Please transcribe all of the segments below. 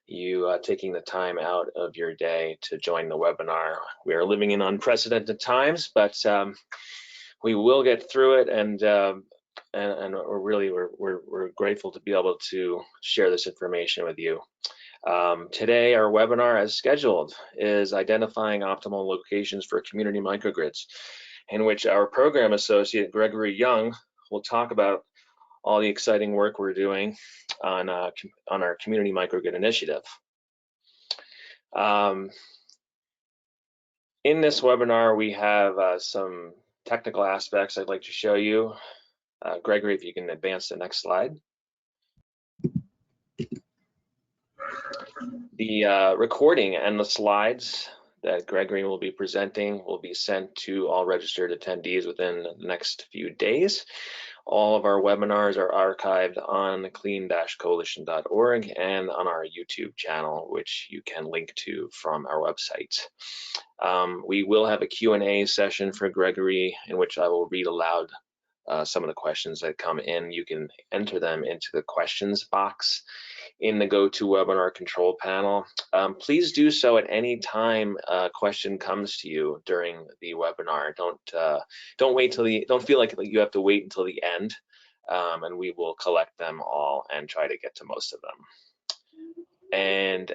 you taking the time out of your day to join the webinar. We are living in unprecedented times, but we will get through it, and we're grateful to be able to share this information with you. Today, our webinar, as scheduled, is identifying optimal locations for community microgrids, in which our program associate, Gregory Young, will talk about all the exciting work we're doing on our community microgrid initiative. In this webinar, we have some technical aspects I'd like to show you. Gregory, if you can advance the next slide. The recording and the slides that Gregory will be presenting will be sent to all registered attendees within the next few days. All of our webinars are archived on clean-coalition.org and on our YouTube channel, which you can link to from our website. We will have a Q&A session for Gregory, in which I will read aloud some of the questions that come in. You can enter them into the questions box in the GoToWebinar control panel. Please do so at any time a question comes to you during the webinar. Don't feel like you have to wait until the end, and we will collect them all and try to get to most of them. And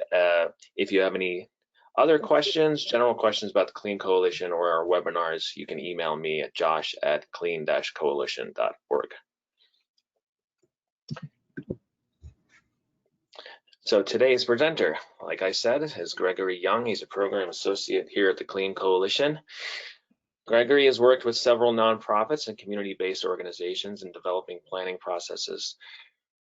if you have any other questions, general questions about the Clean Coalition or our webinars, you can email me at josh@clean-coalition.org. So today's presenter, like I said, is Gregory Young. He's a program associate here at the Clean Coalition. Gregory has worked with several nonprofits and community-based organizations in developing planning processes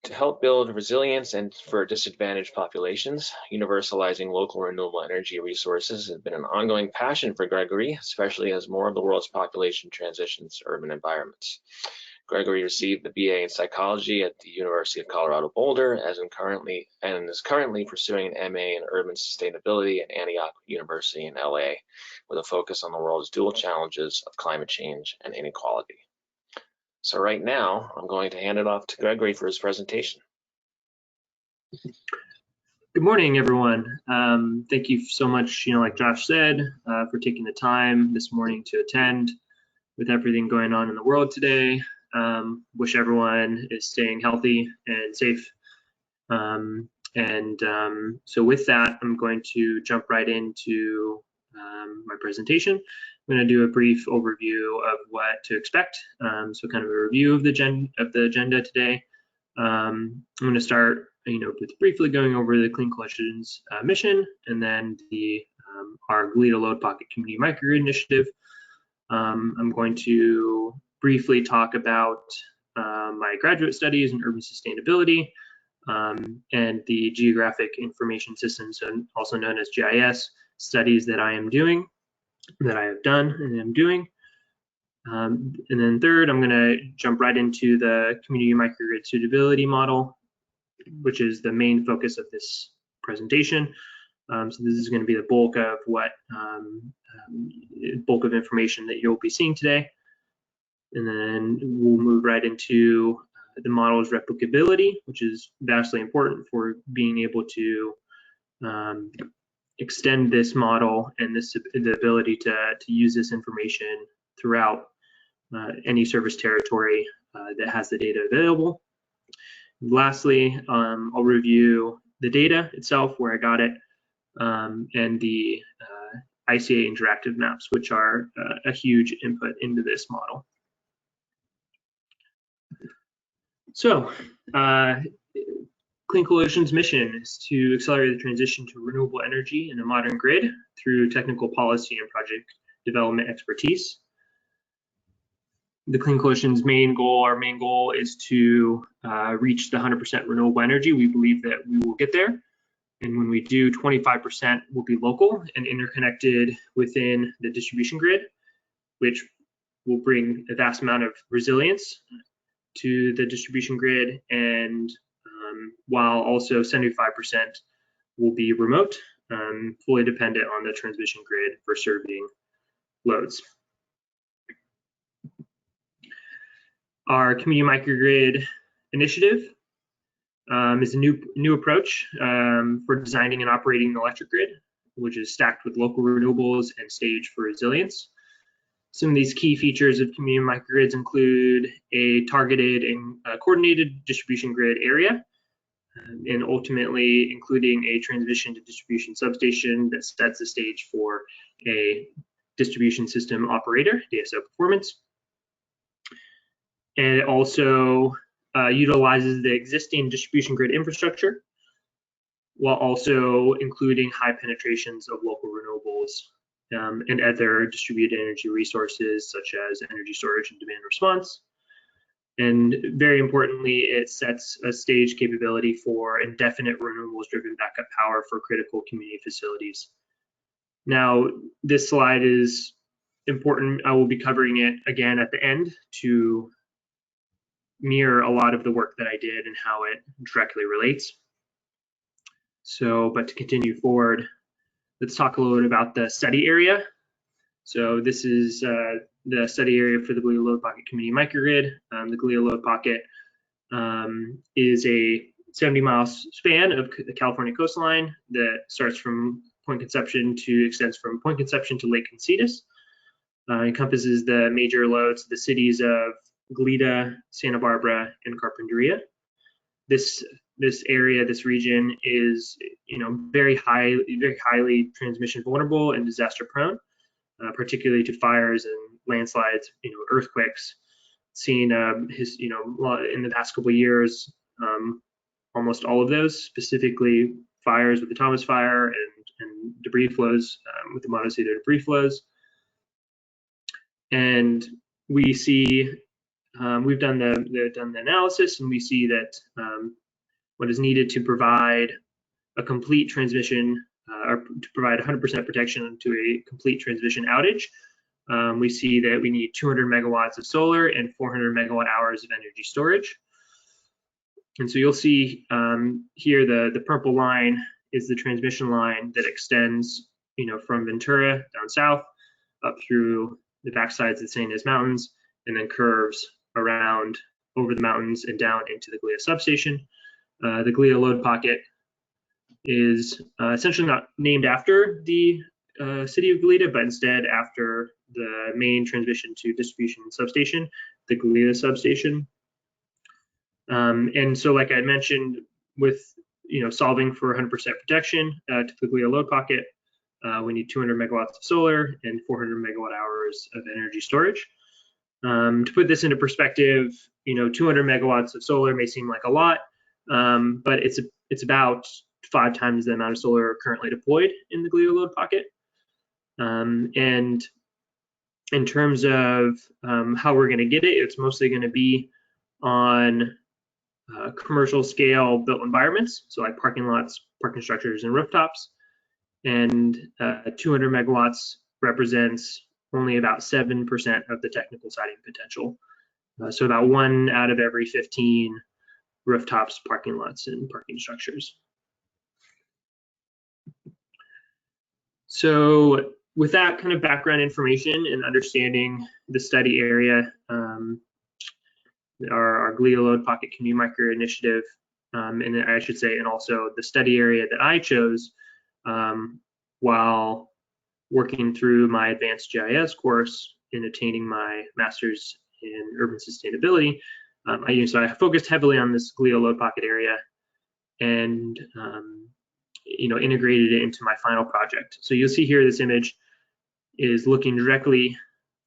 to help build resilience and for disadvantaged populations. Universalizing local renewable energy resources has been an ongoing passion for Gregory, especially as more of the world's population transitions to urban environments. Gregory received the BA in psychology at the University of Colorado Boulder and is currently pursuing an MA in urban sustainability at Antioch University in LA, with a focus on the world's dual challenges of climate change and inequality. So right now, I'm going to hand it off to Gregory for his presentation. Good morning, everyone. Thank you so much, like Josh said, for taking the time this morning to attend with everything going on in the world today. Wish everyone is staying healthy and safe. So with that, I'm going to jump right into my presentation. I'm going to do a brief overview of what to expect. So kind of a review of the agenda today. I'm going to start, with briefly going over the Clean Coalition's mission, and then our Goleta Load Pocket Community Microgrid initiative. I'm going to briefly talk about my graduate studies in urban sustainability and the geographic information systems, also known as GIS studies that I have done and am doing. And then third, I'm going to jump right into the Community Microgrid Suitability model, which is the main focus of this presentation. So this is going to be the bulk of bulk of information that you'll be seeing today. And then we'll move right into the model's replicability, which is vastly important for being able to extend this model and the ability to use this information throughout any service territory that has the data available. Lastly, I'll review the data itself, where I got it, and the ICA interactive maps, which are a huge input into this model. So, Clean Coalition's mission is to accelerate the transition to renewable energy in a modern grid through technical policy and project development expertise. The Clean Coalition's our main goal is to reach the 100% renewable energy. We believe that we will get there. And when we do, 25% will be local and interconnected within the distribution grid, which will bring a vast amount of resilience to the distribution grid, and while also 75% will be remote, fully dependent on the transmission grid for serving loads. Our Community Microgrid initiative is a new approach for designing and operating an electric grid, which is stacked with local renewables and staged for resilience. Some of these key features of community microgrids include a targeted and coordinated distribution grid area, and ultimately including a transmission to distribution substation that sets the stage for a distribution system operator, DSO performance. And it also utilizes the existing distribution grid infrastructure while also including high penetrations of local renewables and other distributed energy resources such as energy storage and demand response. And very importantly, it sets a stage capability for indefinite renewables-driven backup power for critical community facilities. Now, this slide is important. I will be covering it again at the end to mirror a lot of the work that I did and how it directly relates. So, but to continue forward, let's talk a little bit about the study area. So this is the study area for the Goleta Load Pocket Community Microgrid. The Goleta Load Pocket is a 70-mile span of the California coastline that starts from Point Conception to extends from Point Conception to Lake Casitas. Encompasses the major loads, the cities of Goleta, Santa Barbara, and Carpinteria. This area, this region is, very highly transmission vulnerable and disaster prone, particularly to fires and landslides, earthquakes. Seen in the past couple of years, almost all of those, specifically fires with the Thomas Fire and debris flows with the Montecito debris flows. And we see we've done the analysis, and we see that what is needed to provide a complete transmission or to provide 100% protection to a complete transmission outage, we see that we need 200 megawatts of solar and 400 megawatt hours of energy storage. And so you'll see here the purple line is the transmission line that extends, from Ventura down south up through the backsides of the San Ynez Mountains, and then curves around over the mountains and down into the Goleta substation. The Goleta Load Pocket is essentially not named after the city of Goleta, but instead after the main transmission to distribution substation, the Goleta substation. And so, like I mentioned, with solving for 100% protection to the Goleta Load Pocket, we need 200 megawatts of solar and 400 megawatt hours of energy storage. To put this into perspective, 200 megawatts of solar may seem like a lot, but it's about 5 times the amount of solar currently deployed in the Goleta Load Pocket. And in terms of how we're going to get it, it's mostly going to be on commercial scale built environments, so like parking lots, parking structures, and rooftops. And 200 megawatts represents only about 7% of the technical siting potential. So about 1 out of every 15 rooftops, parking lots, and parking structures. So with that kind of background information and understanding the study area, our Goleta Load Pocket Community Microgrid initiative, and I should say, and also the study area that I chose while working through my advanced GIS course in attaining my master's in urban sustainability. So I focused heavily on this Goleta Load Pocket area and integrated it into my final project. So you'll see here this image is looking directly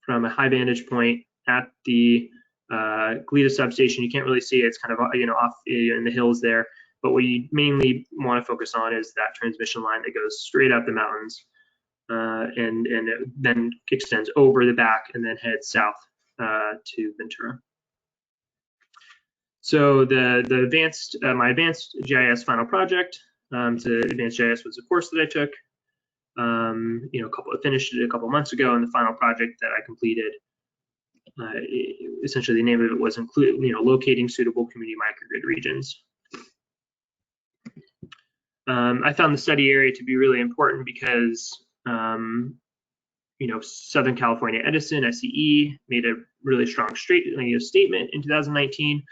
from a high vantage point at the Goleta substation. You can't really see it. It's kind of off in the hills there. But what you mainly want to focus on is that transmission line that goes straight up the mountains and it then extends over the back and then heads south to Ventura. So my advanced GIS final project. So advanced GIS was a course that I took. Finished it a couple months ago, and the final project that I completed, essentially the name of it was locating suitable community microgrid regions. I found the study area to be really important because Southern California Edison, SCE, made a really strong statement in 2019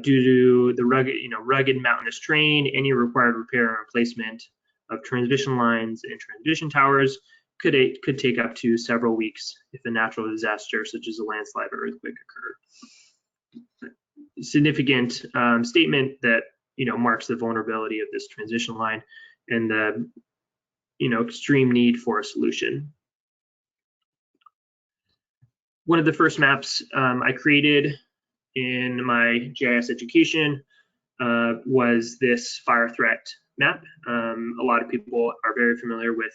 Due to the rugged mountainous terrain, any required repair and replacement of transmission lines and transmission towers could take up to several weeks if a natural disaster such as a landslide or earthquake occurred. Significant statement that marks the vulnerability of this transmission line and the extreme need for a solution. One of the first maps I created in my GIS education was this fire threat map. A lot of people are very familiar with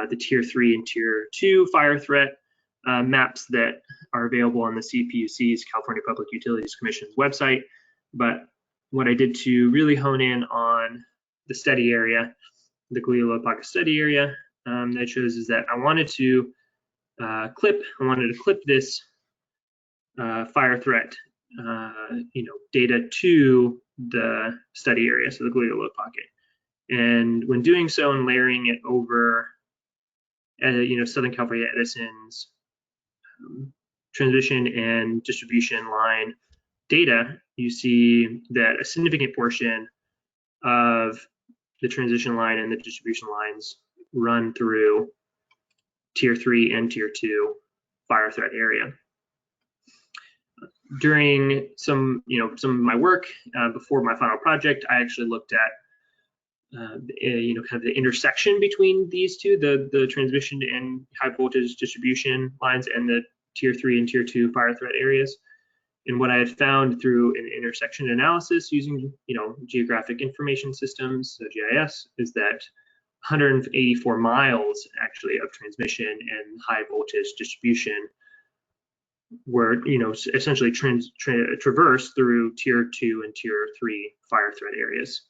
the Tier 3 and Tier 2 fire threat maps that are available on the CPUC's, California Public Utilities Commission's website. But what I did to really hone in on the study area, the Goleta load pocket study area that I chose, is that I wanted to clip this fire threat data to the study area, so the Goleta load pocket. And when doing so and layering it over Southern California Edison's transmission and distribution line data, you see that a significant portion of the transition line and the distribution lines run through Tier 3 and Tier 2 fire threat area. During some of my work before my final project, I actually looked at kind of the intersection between these two, the transmission and high voltage distribution lines and the Tier 3 and Tier 2 fire threat areas. And what I had found through an intersection analysis using geographic information systems, so GIS, is that 184 miles actually of transmission and high voltage distribution were essentially traversed through Tier 2 and Tier 3 fire threat areas.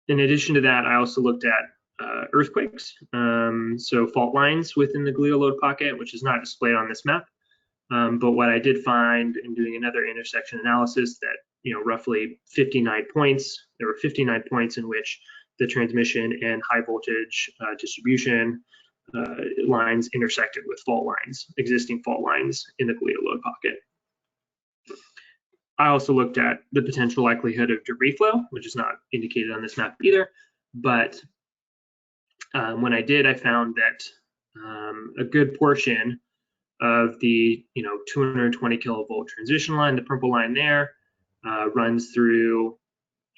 In addition to that, I also looked at earthquakes, so fault lines within the Goleta load pocket, which is not displayed on this map. But what I did find in doing another intersection analysis, that roughly 59 points, there were 59 points in which the transmission and high voltage distribution lines intersected with fault lines, existing fault lines in the Goleta load pocket. I also looked at the potential likelihood of debris flow, which is not indicated on this map either. But when I did, I found that a good portion of the 220 kilovolt transition line, the purple line there, runs through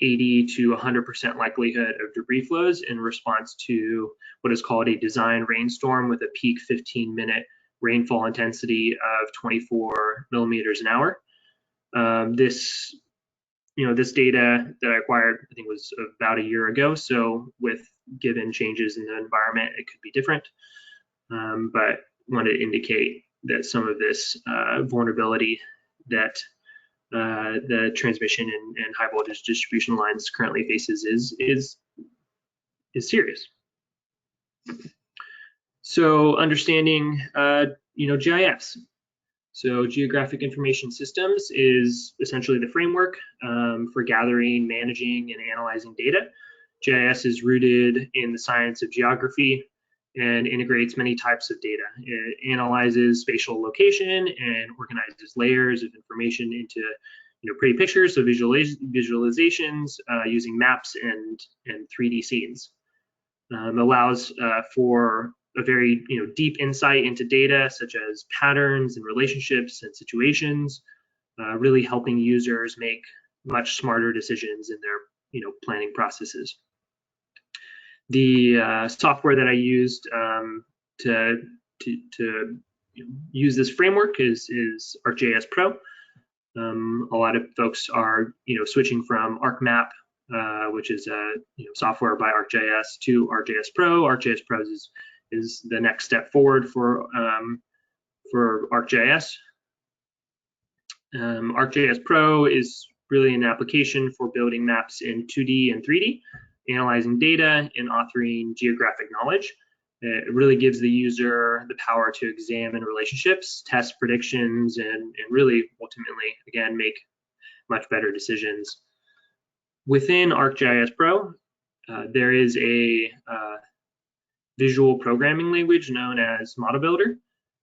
80 to 100% likelihood of debris flows in response to what is called a design rainstorm with a peak 15-minute rainfall intensity of 24 millimeters an hour. This data that I acquired, I think, was about a year ago. So with given changes in the environment, it could be different. But wanted to indicate that some of this vulnerability that the transmission and high voltage distribution lines currently faces is serious. So understanding GIS. So geographic information systems is essentially the framework for gathering, managing, and analyzing data. GIS is rooted in the science of geography and integrates many types of data. It analyzes spatial location and organizes layers of information into pretty pictures, so visualizations using maps and 3D scenes. Allows for a very deep insight into data, such as patterns and relationships and situations, really helping users make much smarter decisions in their planning processes. The software that I used to use this framework is ArcGIS Pro. A lot of folks are switching from ArcMap, which is software by ArcGIS, to ArcGIS Pro. ArcGIS Pro is the next step forward for ArcGIS. ArcGIS Pro is really an application for building maps in 2D and 3D, analyzing data and authoring geographic knowledge. It really gives the user the power to examine relationships, test predictions, and really ultimately, again, make much better decisions. Within ArcGIS Pro, there is a visual programming language known as Model Builder.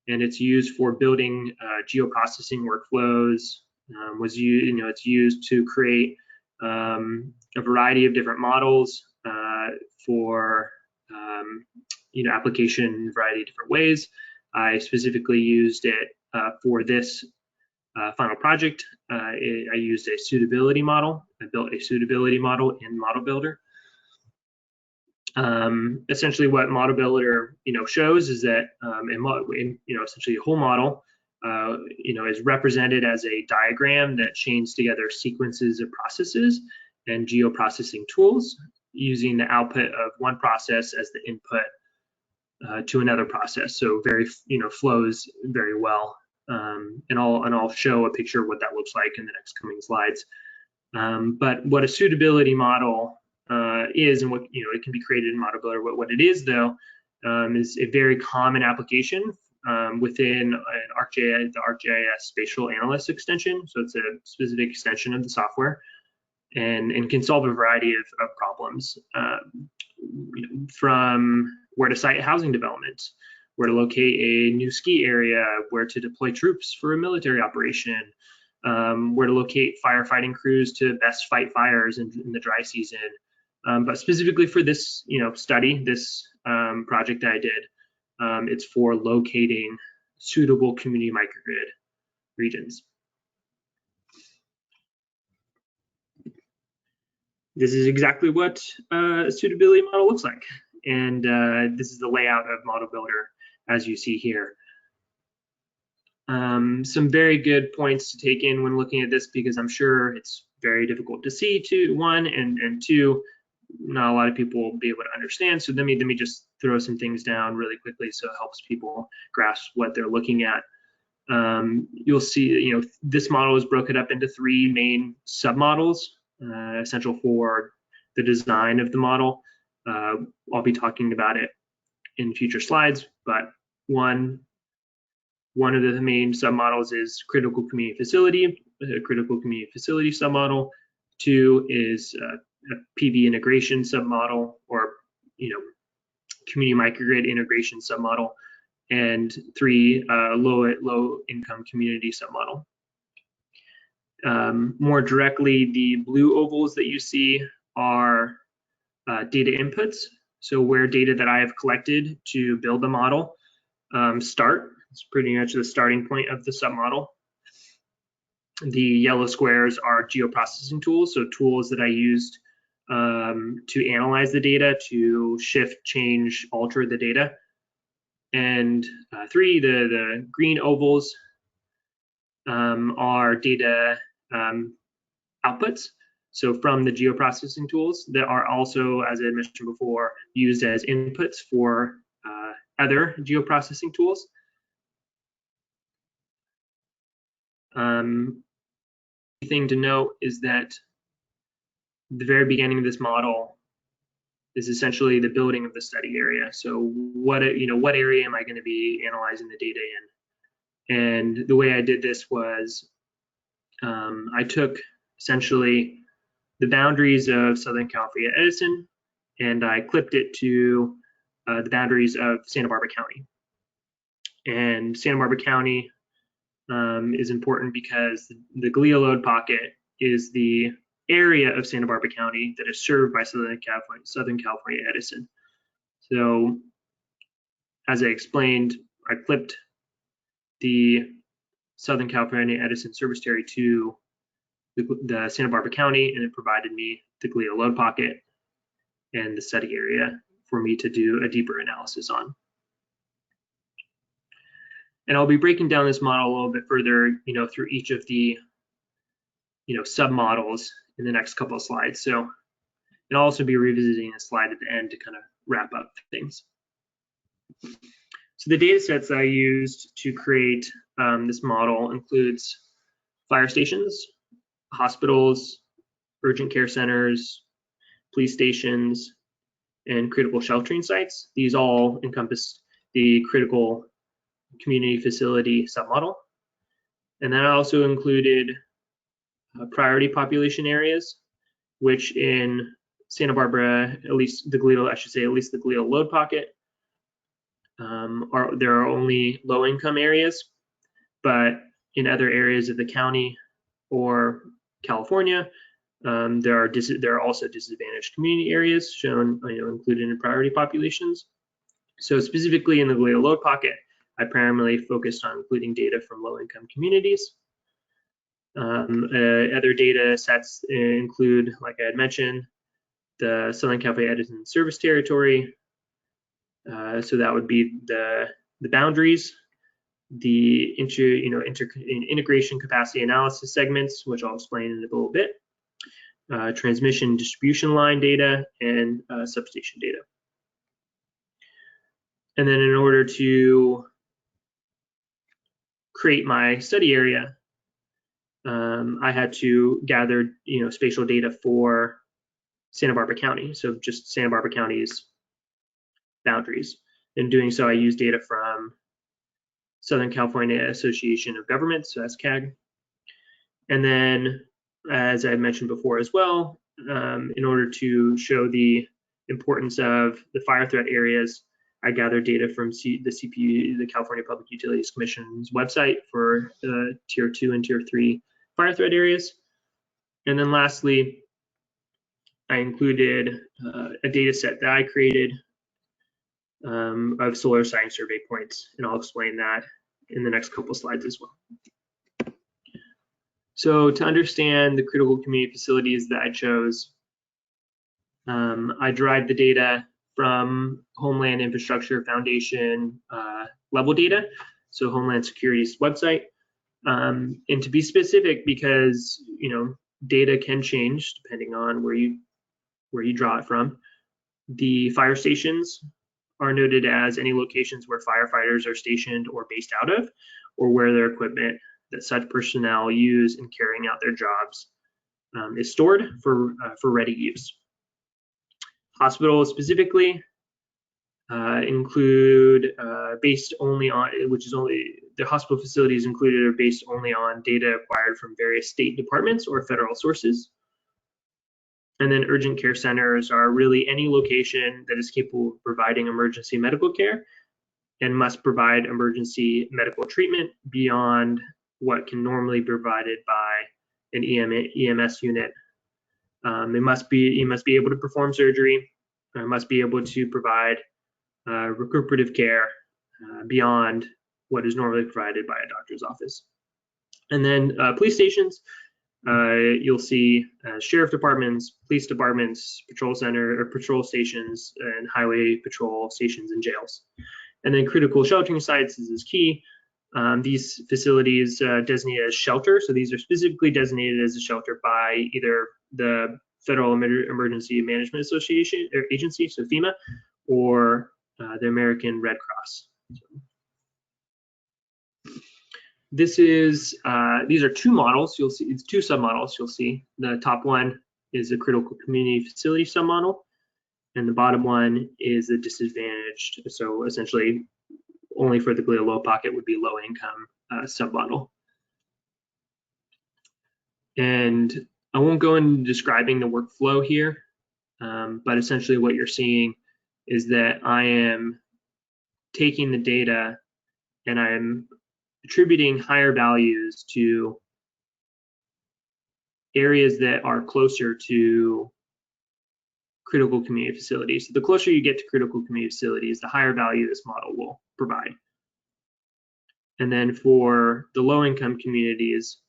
and it's used for building geoprocessing workflows. It's used to create a variety of different models for application in a variety of different ways. I specifically used it for this final project. I used a suitability model. I built a suitability model in Model Builder. Essentially, what Model Builder shows is that essentially a whole model is represented as a diagram that chains together sequences of processes and geoprocessing tools, using the output of one process as the input to another process. So very flows very well. And I'll show a picture of what that looks like in the next coming slides. But what a suitability model is, and what it can be created in Model Builder. What it is, though, is a very common application within an ArcGIS, the ArcGIS Spatial Analyst extension. So it's a specific extension of the software, and can solve a variety of problems, from where to site housing development, where to locate a new ski area, where to deploy troops for a military operation, where to locate firefighting crews to best fight fires in the dry season. But specifically for this study, this project that I did, it's for locating suitable community microgrid regions. This is exactly what a suitability model looks like. And this is the layout of Model Builder, as you see here. Some very good points to take in when looking at this, because I'm sure it's very difficult to see, one, and two, not a lot of people will be able to understand. So let me just throw some things down really quickly so it helps people grasp what they're looking at. You'll see, this model is broken up into three main submodels, essential for the design of the model. I'll be talking about it in future slides, but one of the main submodels is critical community facility, a critical community facility submodel. Two is a PV integration submodel, or community microgrid integration submodel, and three, low income community submodel. More directly, the blue ovals that you see are data inputs. So where data that I have collected to build the model start. It's pretty much the starting point of the submodel. The yellow squares are geoprocessing tools, so tools that I used to analyze the data, to shift, change, alter the data. And three, the green ovals are data outputs. So from the geoprocessing tools that are also, as I mentioned before, used as inputs for other geoprocessing tools. Thing to note is that the very beginning of this model is essentially the building of the study area. So what area am I going to be analyzing the data in? And the way I did this was I took essentially the boundaries of Southern California Edison, and I clipped it to the boundaries of Santa Barbara County. And Santa Barbara County is important because the Goleta load pocket is the area of Santa Barbara County that is served by Southern California Edison. So as I explained, I clipped the Southern California Edison service territory to the Santa Barbara County, and it provided me the Goleta load pocket and the study area for me to do a deeper analysis on. And I'll be breaking down this model a little bit further, through each of the, submodels in the next couple of slides. So, and I'll also be revisiting a slide at the end to kind of wrap up things. So the data sets I used to create this model includes fire stations, hospitals, urgent care centers, police stations, and critical sheltering sites. These all encompass the critical community facility submodel. And then I also included priority population areas, which in Santa Barbara, at least the Goleta load pocket, there are only low-income areas, but in other areas of the county or California, there are also disadvantaged community areas shown, included in priority populations. So specifically in the Goleta load pocket, I primarily focused on including data from low-income communities. Other data sets include, like I had mentioned, the Southern California Edison service territory. So that would be the boundaries, the integration capacity analysis segments, which I'll explain in a little bit, transmission distribution line data, and substation data. And then in order to create my study area, I had to gather spatial data for Santa Barbara County, so just Santa Barbara County's boundaries. In doing so, I used data from Southern California Association of Governments, so SCAG. And then, as I mentioned before as well, in order to show the importance of the fire threat areas, I gathered data from the California Public Utilities Commission's website for Tier 2 and Tier 3 fire threat areas. And then lastly, I included a data set that I created of solar sighting survey points, and I'll explain that in the next couple slides as well. So to understand the critical community facilities that I chose, I derived the data from Homeland Infrastructure Foundation level data, so Homeland Security's website. And to be specific, because data can change depending on where you draw it from. The fire stations are noted as any locations where firefighters are stationed or based out of, or where their equipment that such personnel use in carrying out their jobs is stored for ready use. Hospitals specifically include based only on, the hospital facilities included are based only on data acquired from various state departments or federal sources. And then urgent care centers are really any location that is capable of providing emergency medical care and must provide emergency medical treatment beyond what can normally be provided by an EMS unit. You must be able to perform surgery, must be able to provide recuperative care beyond what is normally provided by a doctor's office. And then police stations, you'll see sheriff departments, police departments, patrol stations, and highway patrol stations and jails. And then critical sheltering sites is key. These facilities designated as shelter, so these are specifically designated as a shelter by either the Federal Emergency Management Association or Agency, so FEMA, or the American Red Cross. These are two models. You'll see it's two submodels. You'll see the top one is a critical community facility submodel, and the bottom one is a disadvantaged. So essentially, only for the Goleta low pocket would be low income submodel. And I won't go into describing the workflow here, but essentially what you're seeing is that I am taking the data and I'm attributing higher values to areas that are closer to critical community facilities. So the closer you get to critical community facilities, the higher value this model will provide. And then for the low-income communities,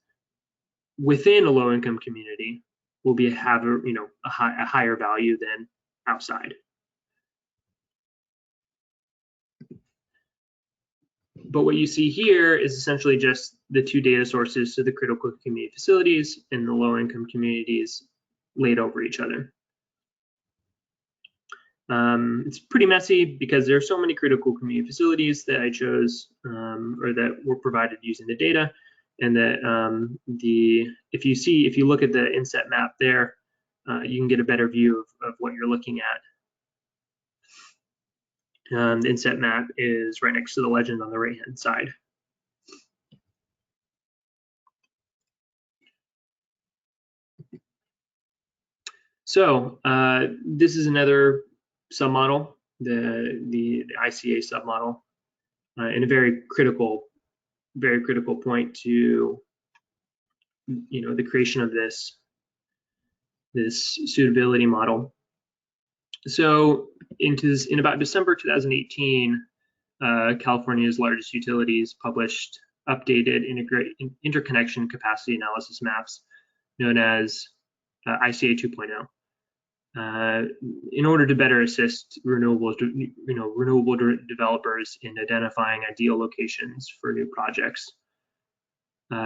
within a low-income community, will have a higher value than outside. But what you see here is essentially just the two data sources, so the critical community facilities and the low-income communities laid over each other. It's pretty messy because there are so many critical community facilities that I chose or that were provided using the data, and that if you look at the inset map there, you can get a better view of what you're looking at. The inset map is right next to the legend on the right-hand side. So this is another submodel the ICA submodel in a very critical point to the creation of this suitability model. So in about December 2018, California's largest utilities published updated interconnection capacity analysis maps known as ICA 2.0 in order to better assist renewable developers in identifying ideal locations for new projects.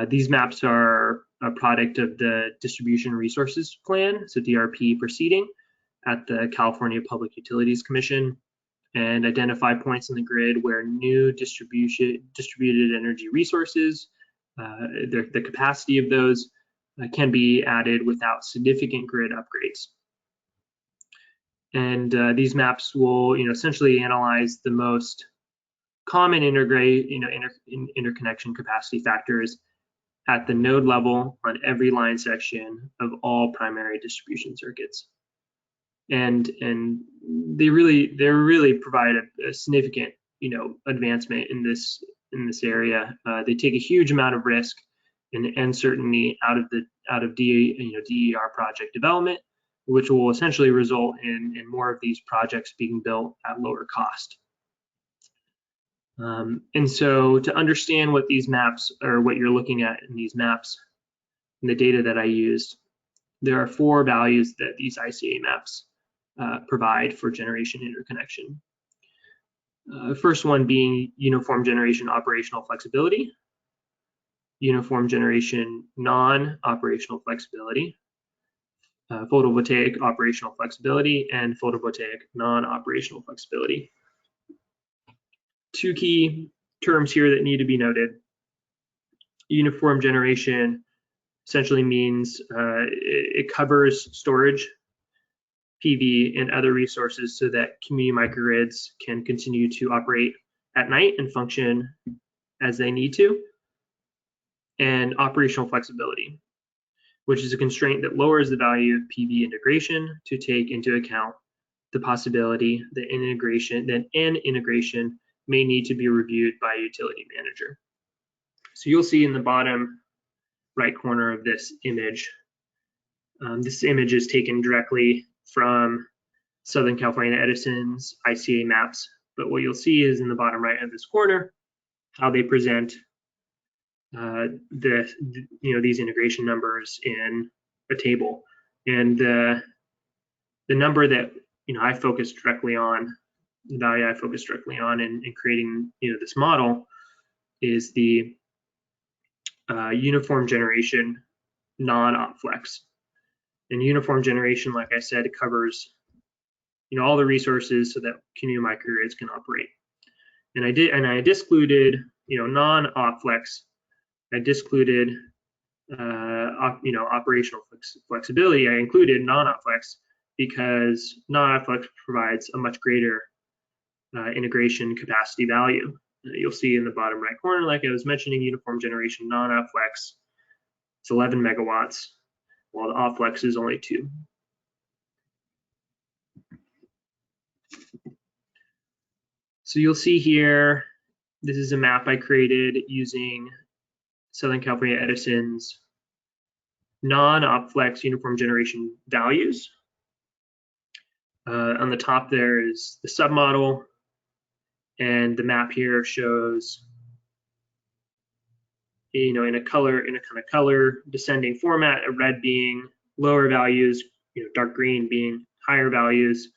These maps are a product of the Distribution Resources Plan, so DRP proceeding at the California Public Utilities Commission, and identify points in the grid where new distributed energy resources, the capacity of those can be added without significant grid upgrades. And these maps will essentially analyze the most common interconnection capacity factors at the node level on every line section of all primary distribution circuits. And they really provide a significant advancement in this area. They take a huge amount of risk and uncertainty out of DER project development, which will essentially result in more of these projects being built at lower cost. And so to understand what these maps, or what you're looking at in these maps, and the data that I used, there are 4 values that these ICA maps provide for generation interconnection. First one being uniform generation operational flexibility, uniform generation non-operational flexibility, photovoltaic operational flexibility, and photovoltaic non-operational flexibility. 2 key terms here that need to be noted. Uniform generation essentially means it covers storage, PV, and other resources so that community microgrids can continue to operate at night and function as they need to. And operational flexibility, which is a constraint that lowers the value of PV integration to take into account the possibility that an integration may need to be reviewed by a utility manager. So you'll see in the bottom right corner of this image, this image is taken directly from Southern California Edison's ICA maps, but what you'll see is in the bottom right of this corner how they present these integration numbers in a table. And the number that I focused directly on, the value I focused directly on in creating this model, is the uniform generation non-op flex. And uniform generation, like I said, covers all the resources so that community microgrids can operate. And I discluded non-op flex. I discluded operational flexibility. I included non-op flex because non-op flex provides a much greater integration capacity value. You'll see in the bottom right corner, like I was mentioning, uniform generation non-op flex, it's 11 megawatts, while the op flex is only 2. So you'll see here, this is a map I created using Southern California Edison's non-op flex uniform generation values. On the top there is the submodel, and the map here shows in a kind of color descending format, a red being lower values, dark green being higher values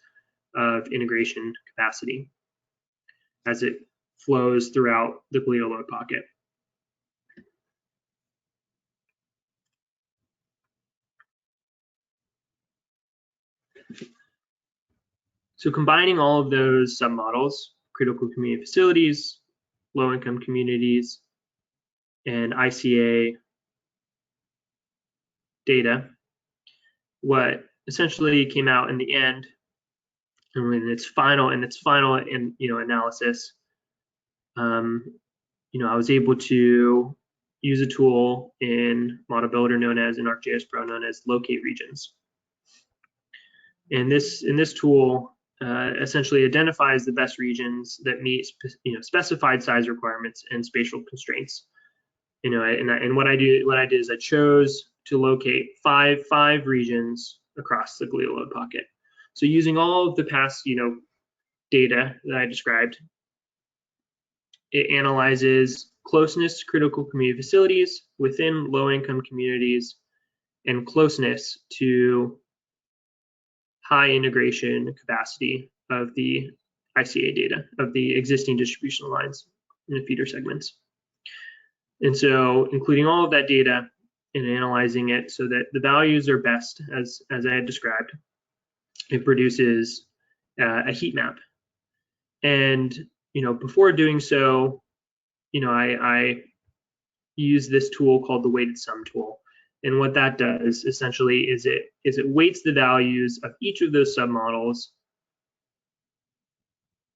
of integration capacity as it flows throughout the Goleta load pocket. So combining all of those submodels, critical community facilities, low-income communities, and ICA data, what essentially came out in the end, and in its final analysis, I was able to use a tool in Model Builder known as, in ArcGIS Pro, known as locate regions. And in this tool, essentially identifies the best regions that meet specified size requirements and spatial constraints. And what I did is I chose to locate five regions across the glial load pocket. So using all of the past data that I described, it analyzes closeness to critical community facilities within low-income communities and closeness to high integration capacity of the ICA data, of the existing distribution lines in the feeder segments. And so including all of that data and analyzing it so that the values are best as I had described, it produces a heat map. And before doing so, I use this tool called the weighted sum tool. And what that does essentially is it weights the values of each of those submodels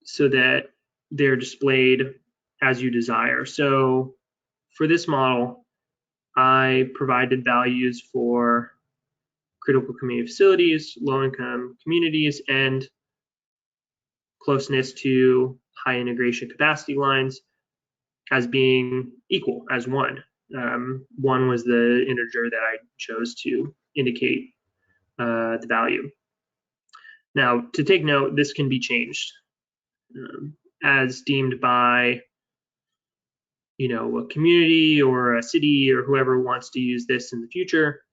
so that they're displayed as you desire. So for this model, I provided values for critical community facilities, low-income communities, and closeness to high integration capacity lines as being equal as 1. 1 was the integer that I chose to indicate the value. Now, to take note, this can be changed as deemed by a community or a city or whoever wants to use this in the future.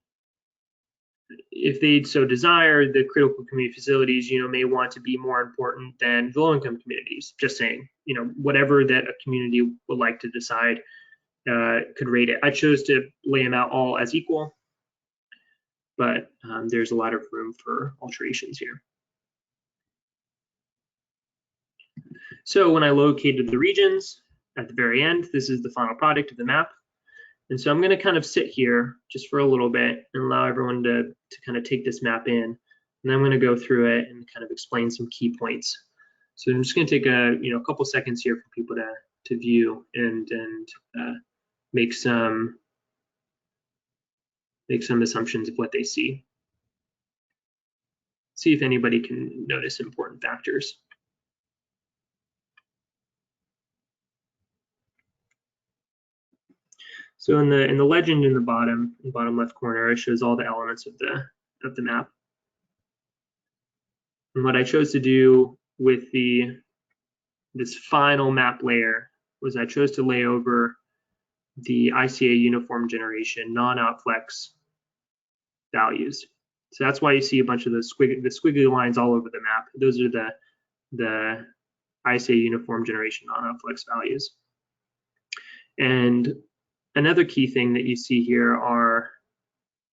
If they so desire, the critical community facilities, may want to be more important than the low-income communities. Just saying, whatever that a community would like to decide could rate it. I chose to lay them out all as equal, but there's a lot of room for alterations here. So when I located the regions at the very end, this is the final product of the map. And so I'm going to kind of sit here just for a little bit and allow everyone to kind of take this map in. And I'm going to go through it and kind of explain some key points. So I'm just going to take a couple seconds here for people to view and make some assumptions of what they see. See if anybody can notice important factors. So in the legend in the bottom left corner, it shows all the elements of the map. And what I chose to do with this final map layer was I chose to lay over the ICA uniform generation non-outflex values. So that's why you see a bunch of the squiggly lines all over the map. Those are the ICA uniform generation non-outflex values. And another key thing that you see here are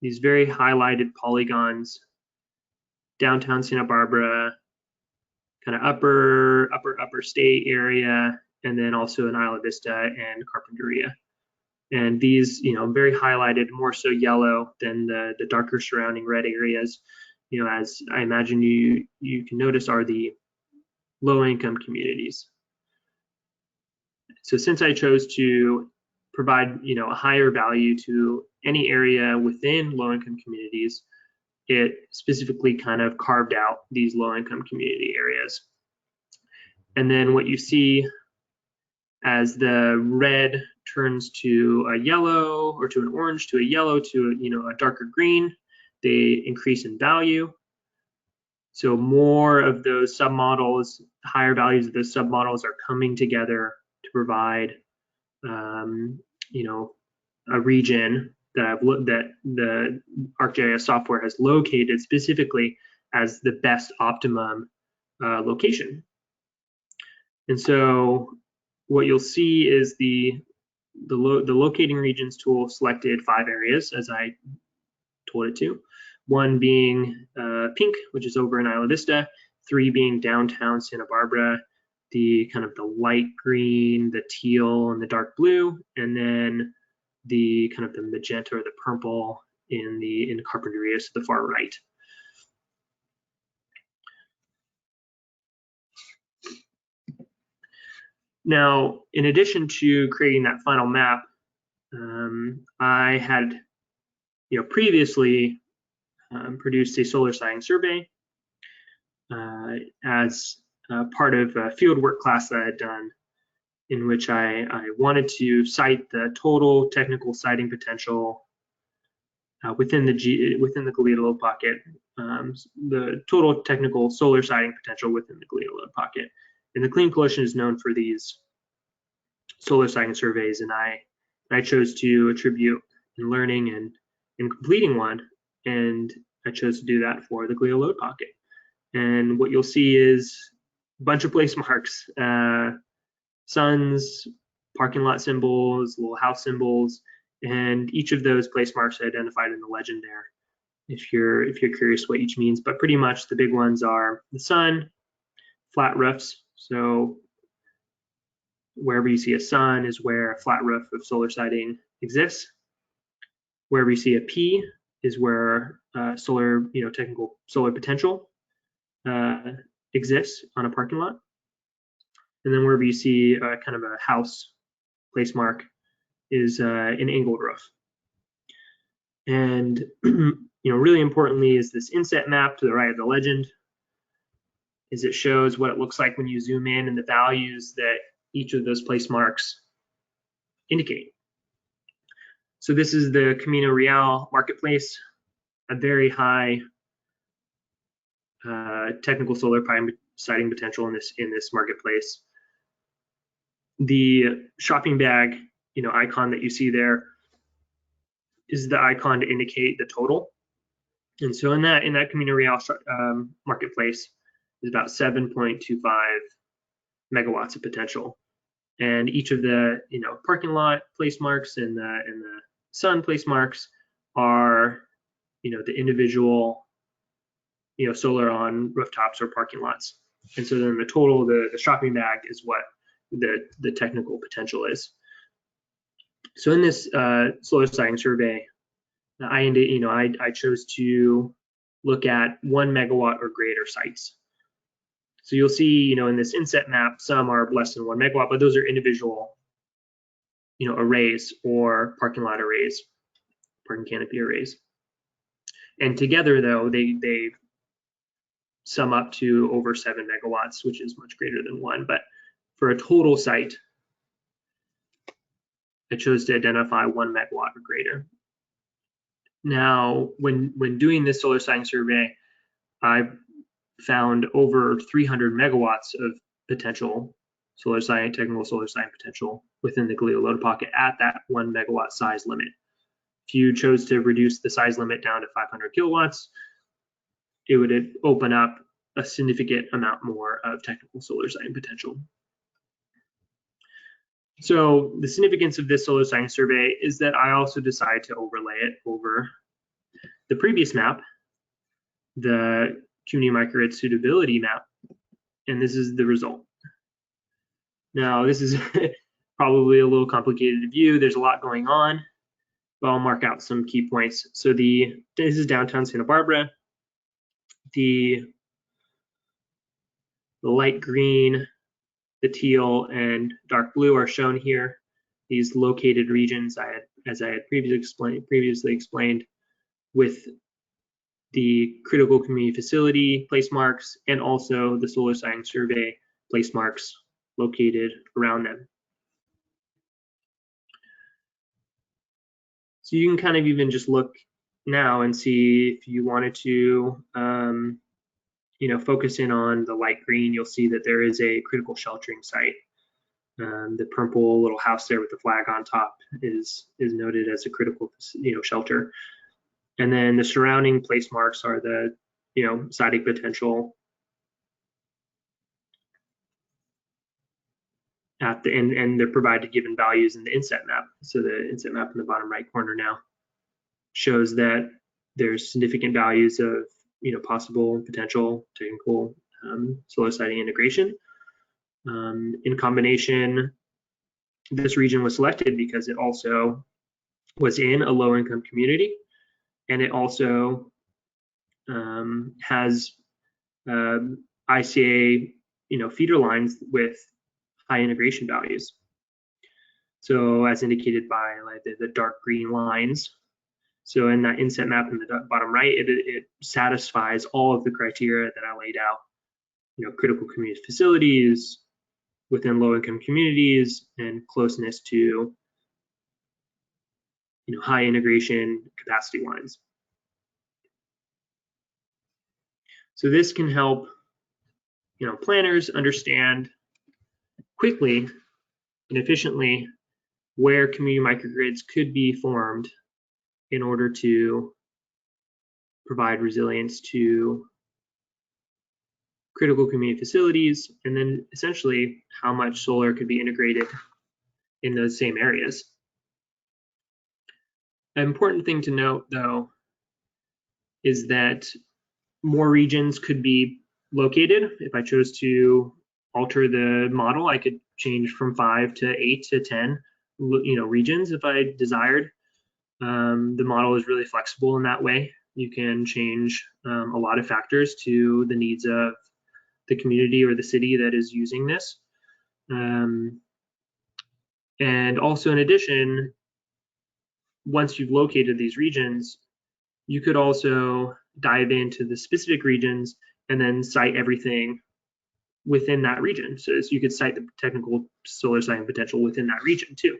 these very highlighted polygons, downtown Santa Barbara, kind of upper state area, and then also in Isla Vista and Carpinteria. And these, very highlighted, more so yellow than the darker surrounding red areas, as I imagine you can notice are the low-income communities. So since I chose to provide, a higher value to any area within low-income communities, it specifically kind of carved out these low-income community areas. And then what you see as the red turns to a yellow or to an orange to a yellow to a darker green, they increase in value. So more of those submodels, higher values of those submodels are coming together to provide a region that the ArcGIS software has located specifically as the best optimum location. And so what you'll see is the locating regions tool selected 5 areas as I told it to. 1 being pink, which is over in Isla Vista, 3 being downtown Santa Barbara, the kind of the light green, the teal, and the dark blue, and then the kind of the magenta or the purple in Carpinteria to the far right. Now, in addition to creating that final map, I had previously produced a solar sighting survey as part of a fieldwork class that I had done, in which I wanted to cite the total technical siting potential within the Goleta load pocket, the total technical solar siting potential within the Goleta load pocket. And the Clean Coalition is known for these solar siting surveys, and I chose to attribute in learning and in completing one, and I chose to do that for the Goleta load pocket. And what you'll see is a bunch of place marks, suns, parking lot symbols, little house symbols, and each of those place marks are identified in the legend there, if you're curious what each means. But pretty much the big ones are the sun, flat roofs. So wherever you see a sun is where a flat roof of solar siting exists. Wherever you see a P is where solar, technical solar potential exists on a parking lot. And then wherever you see kind of a house place mark is an angled roof. And really importantly is this inset map to the right of the legend, is it shows what it looks like when you zoom in and the values that each of those place marks indicate. So this is the Camino Real marketplace, a very high technical solar siting potential in this marketplace. The shopping bag, icon that you see there is the icon to indicate the total. And so in that Camino Real marketplace is about 7.25 megawatts of potential. And each of the parking lot place marks and the sun place marks are the individual solar on rooftops or parking lots. And so then the total, the shopping bag, is what the technical potential is. So in this solar siting survey, I chose to look at 1 megawatt or greater sites. So you'll see, in this inset map, some are less than 1 megawatt, but those are individual, arrays or parking lot arrays, parking canopy arrays. And together, though, they sum up to over 7 megawatts, which is much greater than 1. But for a total site, I chose to identify 1 megawatt or greater. Now, when doing this solar siting survey, I've found over 300 megawatts of potential solar siting, technical solar siting potential within the Goleta load pocket at that 1 megawatt size limit. If you chose to reduce the size limit down to 500 kilowatts, it would open up a significant amount more of technical solar siting potential. So the significance of this solar siting survey is that I also decided to overlay it over the previous map, the Community Microgrid Suitability map, and this is the result. Now, this is probably a little complicated to view. There's a lot going on, but I'll mark out some key points. So this is downtown Santa Barbara. The light green, the teal, and dark blue are shown here. These located regions, as I had previously explained, with the critical community facility place marks and also the solar siting survey place marks located around them. So you can kind of even just look now and see if you wanted to focus in on the light green, you'll see that there is a critical sheltering site. The purple little house there with the flag on top is noted as a critical shelter. And then the surrounding place marks are the siting potential at the end, and they're provided given values in the inset map. So the inset map in the bottom right corner now shows that there's significant values of possible potential technical solar siting integration. In combination, this region was selected because it also was in a low-income community, and it also has ICA feeder lines with high integration values. So as indicated by like the dark green lines. So in that inset map in the bottom right, it satisfies all of the criteria that I laid out critical community facilities within low-income communities, and closeness to high integration capacity lines. So this can help planners understand quickly and efficiently where community microgrids could be formed in order to provide resilience to critical community facilities, and then essentially how much solar could be integrated in those same areas. An important thing to note, though, is that more regions could be located. If I chose to alter the model, I could change from 5 to 8 to 10 regions if I desired. The model is really flexible in that way. You can change a lot of factors to the needs of the community or the city that is using this. And also, in addition, once you've located these regions, you could also dive into the specific regions and then cite everything within that region. So you could cite the technical solar siting potential within that region too.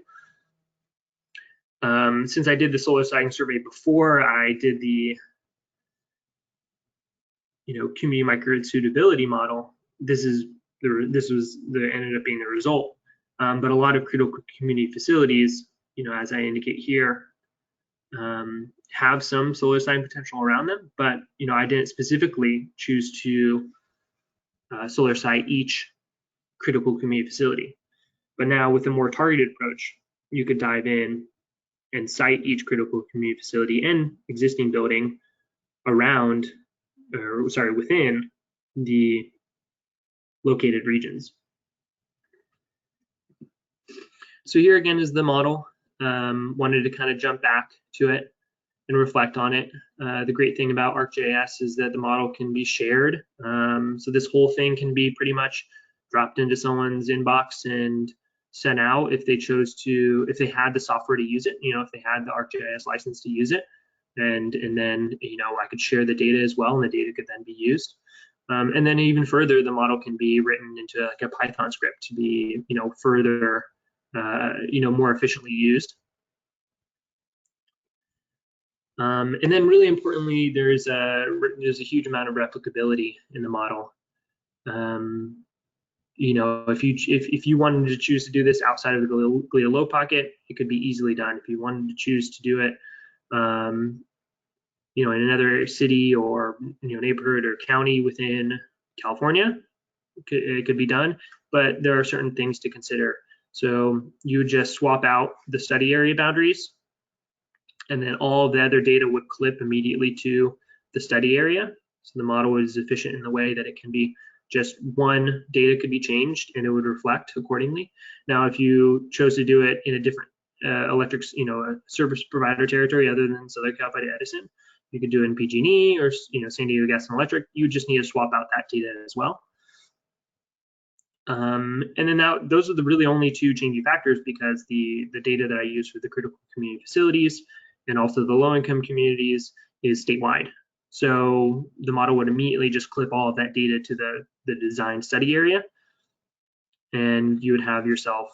Since I did the solar siting survey before I did the community microgrid suitability model, this ended up being the result. But a lot of critical community facilities, as I indicate here, have some solar siting potential around them, but I didn't specifically choose to solar site each critical community facility. But now with a more targeted approach, you could dive in and site each critical community facility and existing building within the located regions. So here again is the model. Wanted to kind of jump back to it and reflect on it. The great thing about ArcGIS is that the model can be shared. So this whole thing can be pretty much dropped into someone's inbox and sent out if they chose to, if they had the software to use it, if they had the ArcGIS license to use it. And then, I could share the data as well, and the data could then be used. And then even further, the model can be written into like a Python script to be, further, more efficiently used. And then really importantly, there's a huge amount of replicability in the model. If you wanted to choose to do this outside of the Goleta low pocket, it could be easily done. If you wanted to choose to do it, in another city or neighborhood or county within California, it could be done. But there are certain things to consider. So you would just swap out the study area boundaries, and then all the other data would clip immediately to the study area. So the model is efficient in the way that it can be just one data could be changed and it would reflect accordingly. Now, if you chose to do it in a different service provider territory other than Southern California Edison, you could do it in PG&E or San Diego Gas and Electric. You just need to swap out that data as well. And then now those are the really only two changing factors, because the data that I use for the critical community facilities and also the low-income communities is statewide. So the model would immediately just clip all of that data to the design study area, and you would have yourself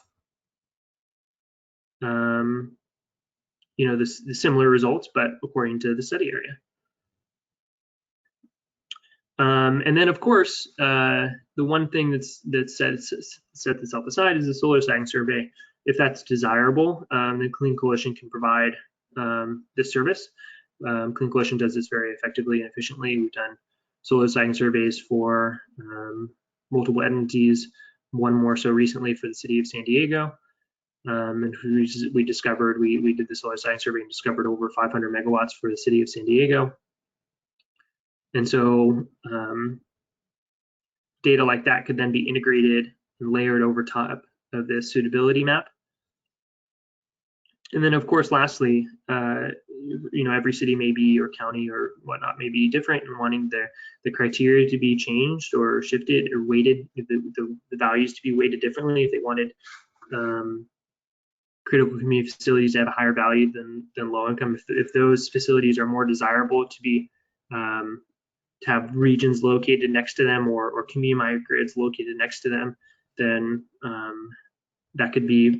the similar results, but according to the study area. And then, of course, the one thing that set itself aside is the solar siting survey. If that's desirable, the Clean Coalition can provide this service. Clean Coalition does this very effectively and efficiently. We've done solar siting surveys for multiple entities, one more so recently for the city of San Diego. And we did the solar siting survey and discovered over 500 megawatts for the city of San Diego. And so data like that could then be integrated and layered over top of this suitability map. And then, of course, lastly, every city maybe or county or whatnot may be different in wanting the criteria to be changed or shifted or weighted, the values to be weighted differently if they wanted critical community facilities to have a higher value than low income. If those facilities are more desirable to be have regions located next to them or community microgrids located next to them, then that could be,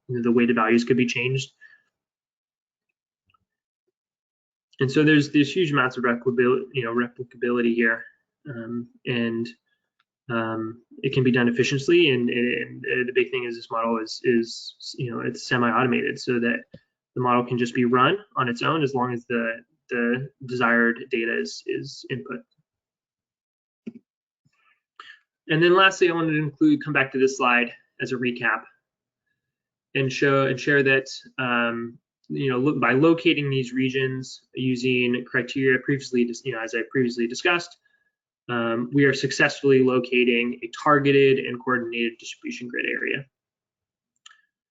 the weighted values could be changed. And so there's huge amounts of replicability here, and it can be done efficiently. And the big thing is this model is it's semi-automated, so that the model can just be run on its own as long as the desired data is input. And then lastly, I wanted to come back to this slide as a recap and share that by locating these regions using criteria previously, as I previously discussed, we are successfully locating a targeted and coordinated distribution grid area.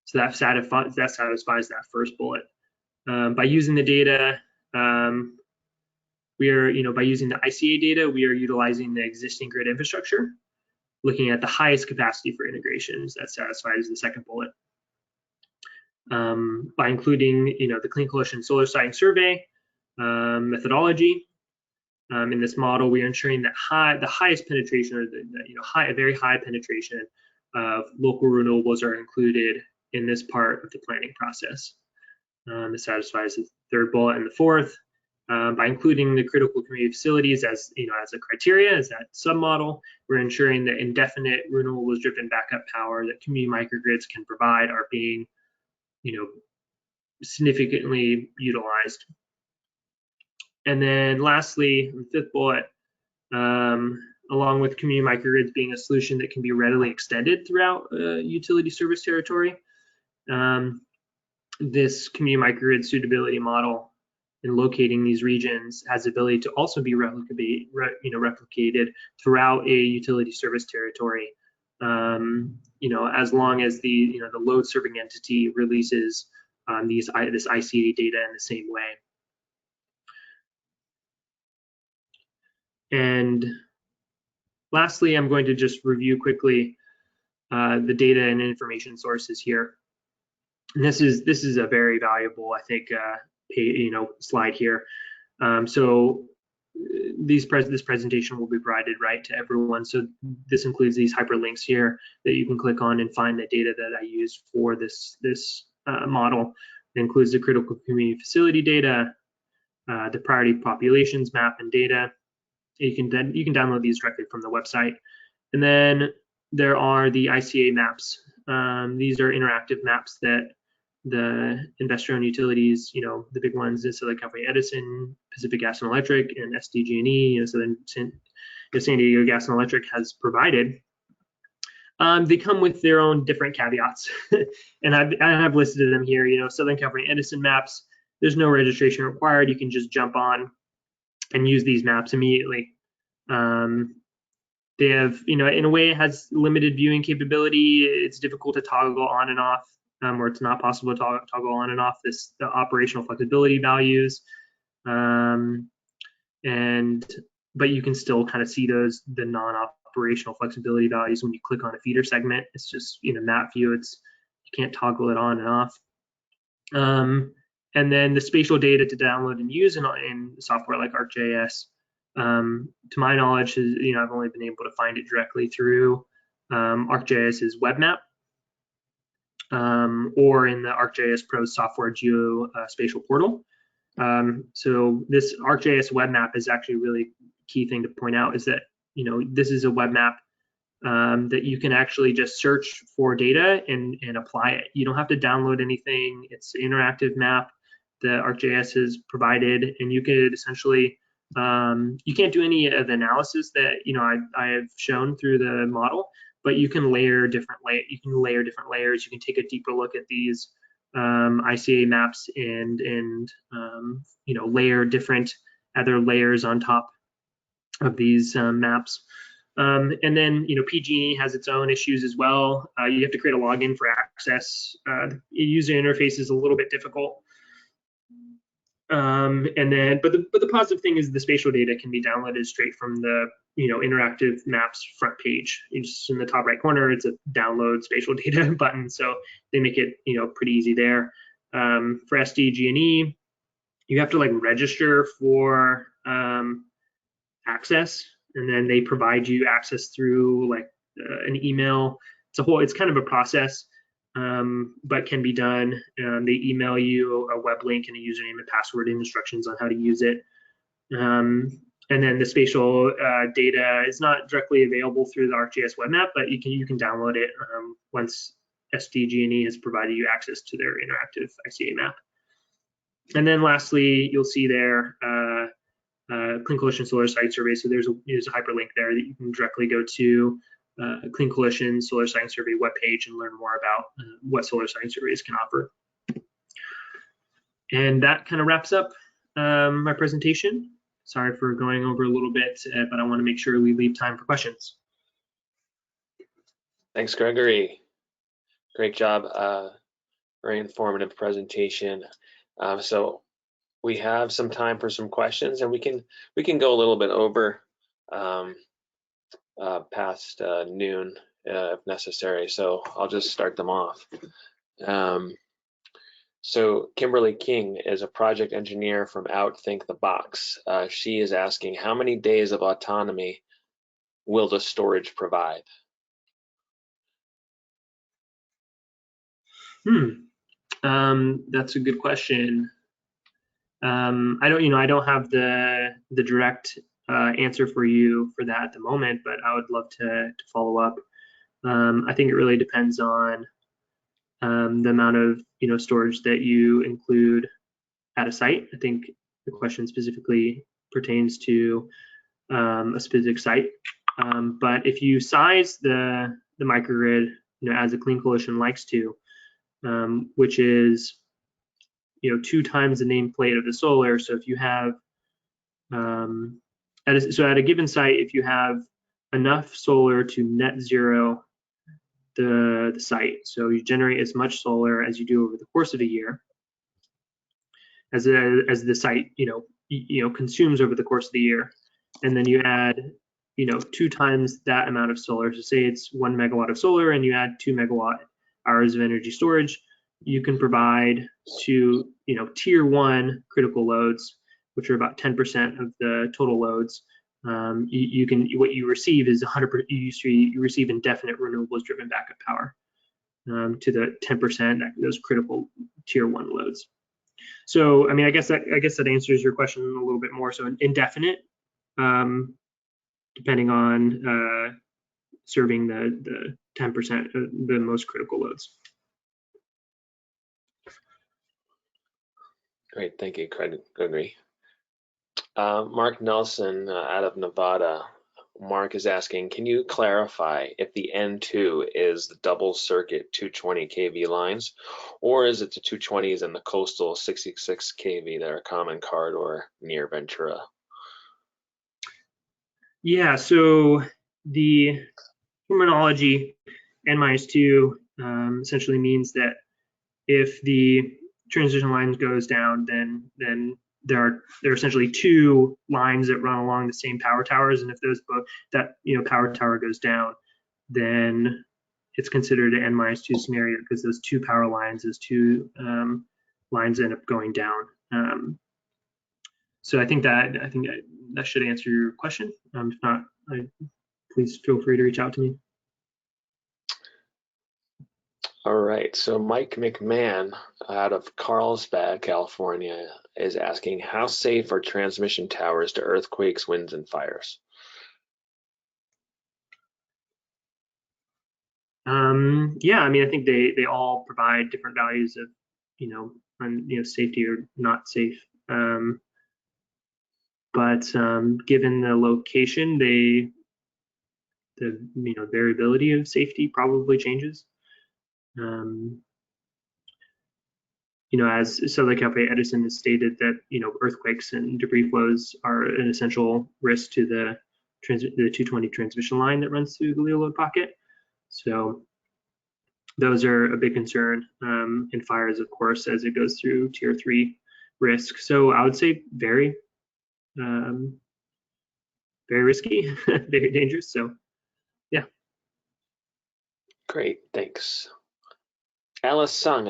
So that satisfies that first bullet. By using the data, we are, by using the ICA data, we are utilizing the existing grid infrastructure, looking at the highest capacity for integrations. That satisfies the second bullet. By including, the Clean Coalition Solar Siting Survey methodology in this model, we are ensuring that the highest penetration, or a very high penetration of local renewables are included in this part of the planning process. This satisfies the third bullet. And the fourth, by including the critical community facilities as a criteria, as that submodel, we're ensuring that indefinite renewables-driven backup power that community microgrids can provide are being significantly utilized. And then lastly, the fifth bullet, along with community microgrids being a solution that can be readily extended throughout utility service territory, this community microgrid suitability model in locating these regions has the ability to also be replicated throughout a utility service territory, as long as the load serving entity releases this ICA data in the same way. And lastly, I'm going to just review quickly the data and information sources here. And this is a very valuable, I think, slide here. So this presentation will be provided right to everyone. So this includes these hyperlinks here that you can click on and find the data that I used for this model. It includes the critical community facility data, the priority populations map and data. You can download these directly from the website. And then there are the ICA maps. These are interactive maps that the investor-owned utilities, the big ones, is Southern California Edison, Pacific Gas and Electric, and SDG&E, San Diego Gas and Electric has provided. They come with their own different caveats, and I have listed them here. Southern California Edison maps, there's no registration required. You can just jump on and use these maps immediately. They have, in a way, it has limited viewing capability. It's difficult to toggle on and off, or it's not possible to toggle on and off the operational flexibility values. But you can still kind of see the non-operational flexibility values when you click on a feeder segment. It's just, map view, you can't toggle it on and off. And then the spatial data to download and use in software like ArcGIS, to my knowledge, I've only been able to find it directly through ArcGIS's web map, or in the ArcGIS Pro software geospatial portal. So this ArcGIS web map is actually a really key thing to point out, is that this is a web map that you can actually just search for data and apply it. You don't have to download anything. It's an interactive map that ArcGIS has provided, and you could essentially, you can't do any of the analysis that I have shown through the model, but you can layer different layers. You can take a deeper look at these ICA maps and layer different other layers on top of these maps. And then, PG&E has its own issues as well. You have to create a login for access. The user interface is a little bit difficult. But the positive thing is the spatial data can be downloaded straight from the interactive maps front page. Just in the top right corner, it's a download spatial data button, so they make it pretty easy there. For SDG&E, you have to register for access, and then they provide you access through like an email. It's kind of a process, but can be done. They email you a web link and a username and password and instructions on how to use it. And then the spatial data is not directly available through the ArcGIS web map, but you can download it once SDG&E has provided you access to their interactive ICA map. And then lastly, you'll see there Clean Coalition Solar Site Survey. So there's a hyperlink there that you can directly go to Clean Coalition Solar Site Survey webpage and learn more about what solar site surveys can offer. And that kind of wraps up my presentation. Sorry for going over a little bit, but I want to make sure we leave time for questions. Thanks, Gregory. Great job. Very informative presentation. So we have some time for some questions, and we can go a little bit over past noon if necessary. So I'll just start them off. So Kimberly King is a project engineer from Outthink the Box. She is asking, how many days of autonomy will the storage provide? That's a good question. I don't have the direct answer for you for that at the moment, but I would love to follow up. I think it really depends on the amount of storage that you include at a site. I think the question specifically pertains to a specific site. But if you size the microgrid, as a Clean Coalition likes to, which is 2 times the nameplate of the solar. So if you have at a given site, if you have enough solar to net zero the site, so you generate as much solar as you do over the course of a year, as the site consumes over the course of the year, and then you add 2 times that amount of solar. So say it's 1 megawatt of solar, and you add 2 megawatt hours of energy storage, you can provide to tier 1 critical loads, which are about 10% of the total loads. What you receive is 100%. You receive indefinite renewables driven backup power to the 10% those critical tier 1 loads. So I mean, I guess that answers your question a little bit more. So indefinite, depending on serving the 10% of the most critical loads. Great, thank you, Gregory. Mark Nelson out of Nevada. Mark is asking, can you clarify if the N2 is the double circuit 220 kV lines, or is it the 220s and the coastal 66 kV that are common corridor near Ventura? Yeah, so the terminology N-2 essentially means that if the transition line goes down, then there are essentially 2 lines that run along the same power towers, and if that power tower goes down, then it's considered an N-2 scenario because those 2 power lines, those 2 lines end up going down. So I think that should answer your question. If not, please feel free to reach out to me. All right, so Mike McMahon out of Carlsbad, California is asking, how safe are transmission towers to earthquakes, winds, and fires? Yeah, I mean, I think they all provide different values of, safety or not safe. But given the location, the variability of safety probably changes. As Southern California Edison has stated that earthquakes and debris flows are an essential risk to the 220 transmission line that runs through the load pocket. So those are a big concern, and fires, of course, as it goes through tier 3 risk. So I would say very risky, very dangerous. So yeah. Great, thanks. Alice Sung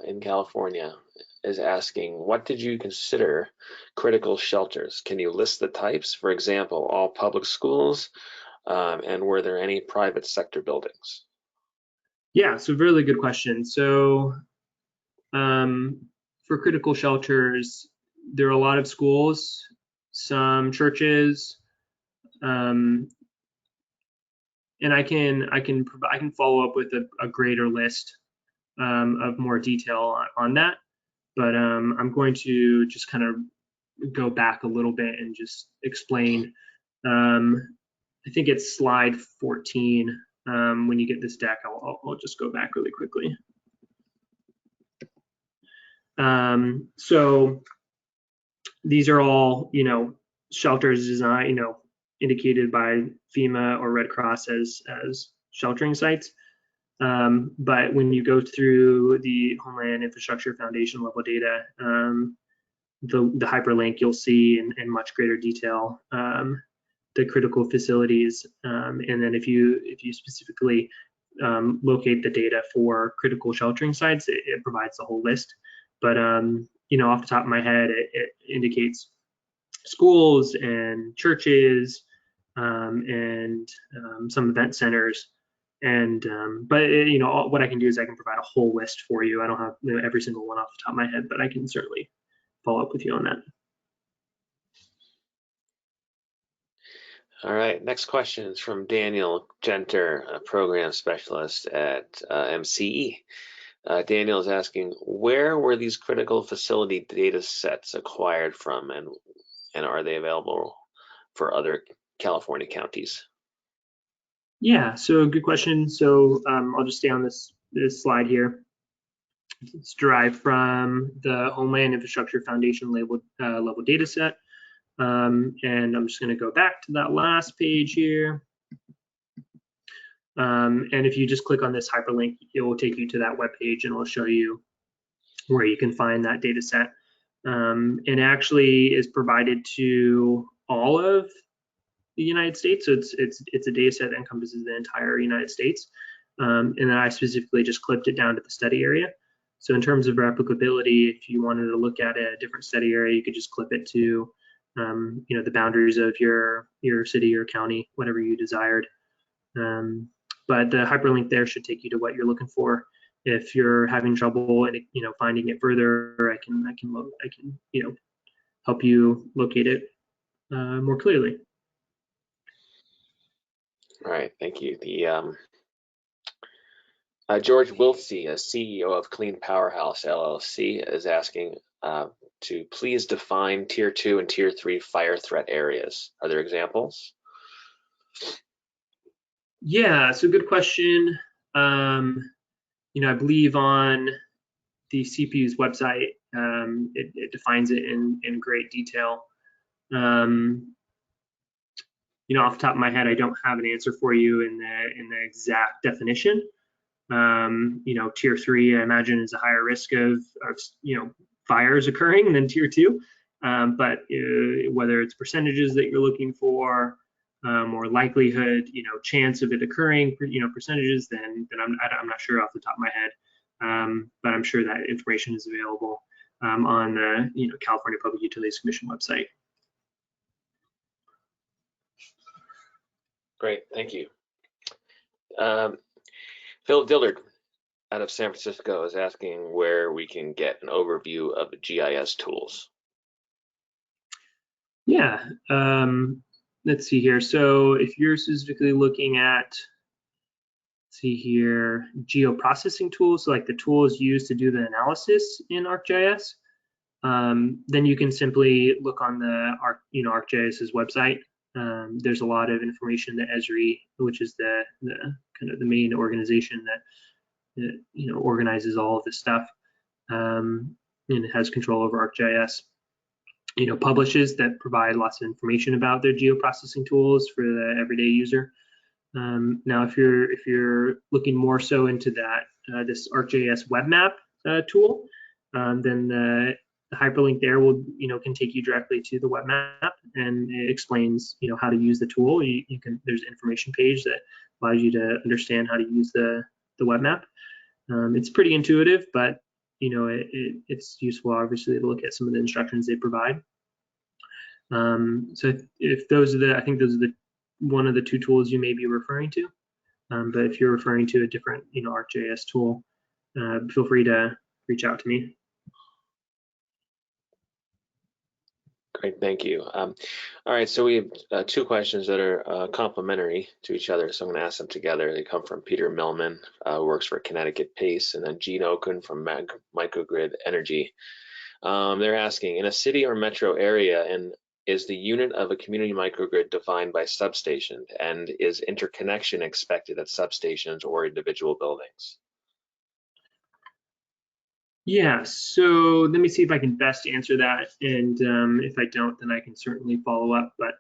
in California is asking, what did you consider critical shelters? Can you list the types? For example, all public schools, and were there any private sector buildings? Yeah, so really good question. So for critical shelters, there are a lot of schools, some churches, and I can follow up with a greater list of more detail on that. But I'm going to just kind of go back a little bit and just explain. I think it's slide 14. When you get this deck, I'll just go back really quickly. So these are all, shelters designed, indicated by FEMA or Red Cross as sheltering sites. But when you go through the Homeland Infrastructure Foundation level data, the hyperlink, you'll see in much greater detail the critical facilities. And then if you specifically locate the data for critical sheltering sites, it provides the whole list. But off the top of my head, it indicates schools and churches and some event centers. And but what I can do is I can provide a whole list for you. I don't have every single one off the top of my head, but I can certainly follow up with you on that. All right, next question is from Daniel Genter, a program specialist at MCE. Daniel is asking, where were these critical facility data sets acquired from, and are they available for other California counties? Yeah, so good question. So I'll just stay on this slide here. It's derived from the Homeland Infrastructure Foundation level data set. And I'm just going to go back to that last page here. And if you just click on this hyperlink, it will take you to that web page and it'll show you where you can find that data set. It actually is provided to all of the United States. So it's a data set that encompasses the entire United States. And then I specifically just clipped it down to the study area. So in terms of replicability, if you wanted to look at a different study area, you could just clip it to the boundaries of your city or county, whatever you desired. But the hyperlink there should take you to what you're looking for. If you're having trouble and finding it further, I can help you locate it more clearly. All right, thank you. George Wiltsey, a CEO of Clean Powerhouse LLC, is asking to please define Tier 2 and Tier 3 fire threat areas. Are there examples? Yeah, so good question. I believe on the CPU's website, it defines it in great detail. Off the top of my head, I don't have an answer for you in the exact definition. Tier 3, I imagine, is a higher risk of fires occurring than Tier 2. But whether it's percentages that you're looking for, or likelihood, chance of it occurring, percentages, then I'm not sure off the top of my head. But I'm sure that information is available on the California Public Utilities Commission website. Great, thank you. Phil Dillard out of San Francisco is asking where we can get an overview of the GIS tools. Yeah, let's see here. So if you're specifically looking at, see here, geoprocessing tools, so like the tools used to do the analysis in ArcGIS, then you can simply look on the ArcGIS's website. There's a lot of information that Esri, which is the kind of the main organization that organizes all of this stuff, and it has control over ArcGIS, publishes, that provide lots of information about their geoprocessing tools for the everyday user. Now, if you're looking more so into that this ArcGIS web map tool, then the hyperlink there will can take you directly to the web map, and it explains how to use the tool. There's an information page that allows you to understand how to use the web map. It's pretty intuitive, but it's useful obviously to look at some of the instructions they provide. So if those are I think those are one of the two tools you may be referring to. But if you're referring to a different, ArcGIS tool, feel free to reach out to me. Great, thank you. All right, so we have two questions that are complementary to each other, so I'm going to ask them together. They come from Peter Millman, who works for Connecticut PACE, and then Gene Okun from Microgrid Energy. They're asking, in a city or metro area, and is the unit of a community microgrid defined by substation, and is interconnection expected at substations or individual buildings? Yeah, so let me see if I can best answer that, and if I don't, then I can certainly follow up. But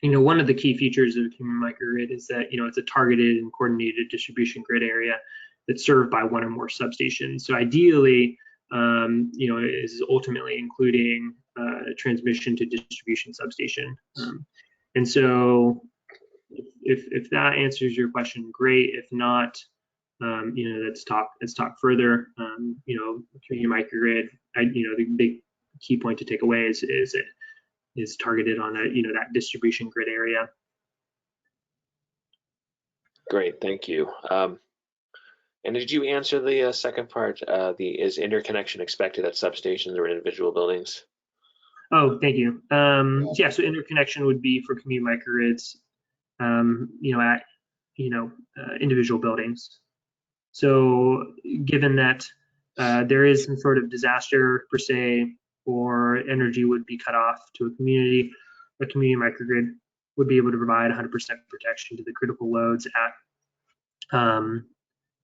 one of the key features of a community microgrid is that it's a targeted and coordinated distribution grid area that's served by one or more substations. So ideally, is ultimately including transmission to distribution substation. And so if that answers your question, great. If not, let's talk further. Community microgrid, the big key point to take away is it is targeted on that distribution grid area. Great, thank you. And did you answer the second part? Is interconnection expected at substations or individual buildings? Oh, thank you. Yeah, so interconnection would be for community microgrids, at individual buildings. So given that there is some sort of disaster per se, or energy would be cut off to a community microgrid would be able to provide 100% protection to the critical loads at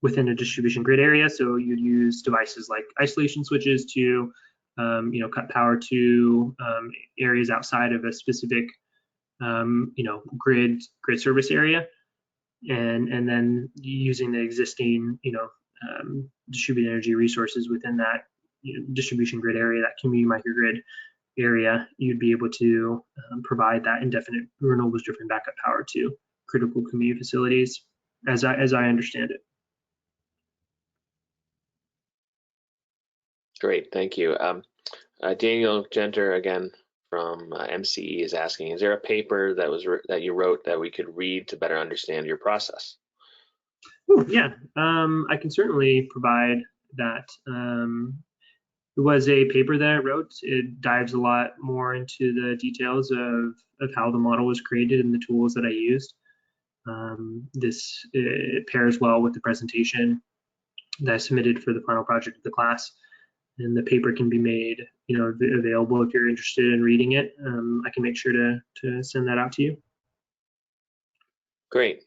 within a distribution grid area. So you'd use devices like isolation switches to cut power to areas outside of a specific grid service area, and then using the existing distributed energy resources within that distribution grid area, that community microgrid area, you'd be able to provide that indefinite renewables driven backup power to critical community facilities, as I understand it. Great, thank you. Daniel Genter again from MCE is asking, is there a paper that you wrote that we could read to better understand your process? Ooh, yeah, I can certainly provide that. It was a paper that I wrote. It dives a lot more into the details of how the model was created and the tools that I used. This pairs well with the presentation that I submitted for the final project of the class. And the paper can be made, available if you're interested in reading it. I can make sure to send that out to you. Great.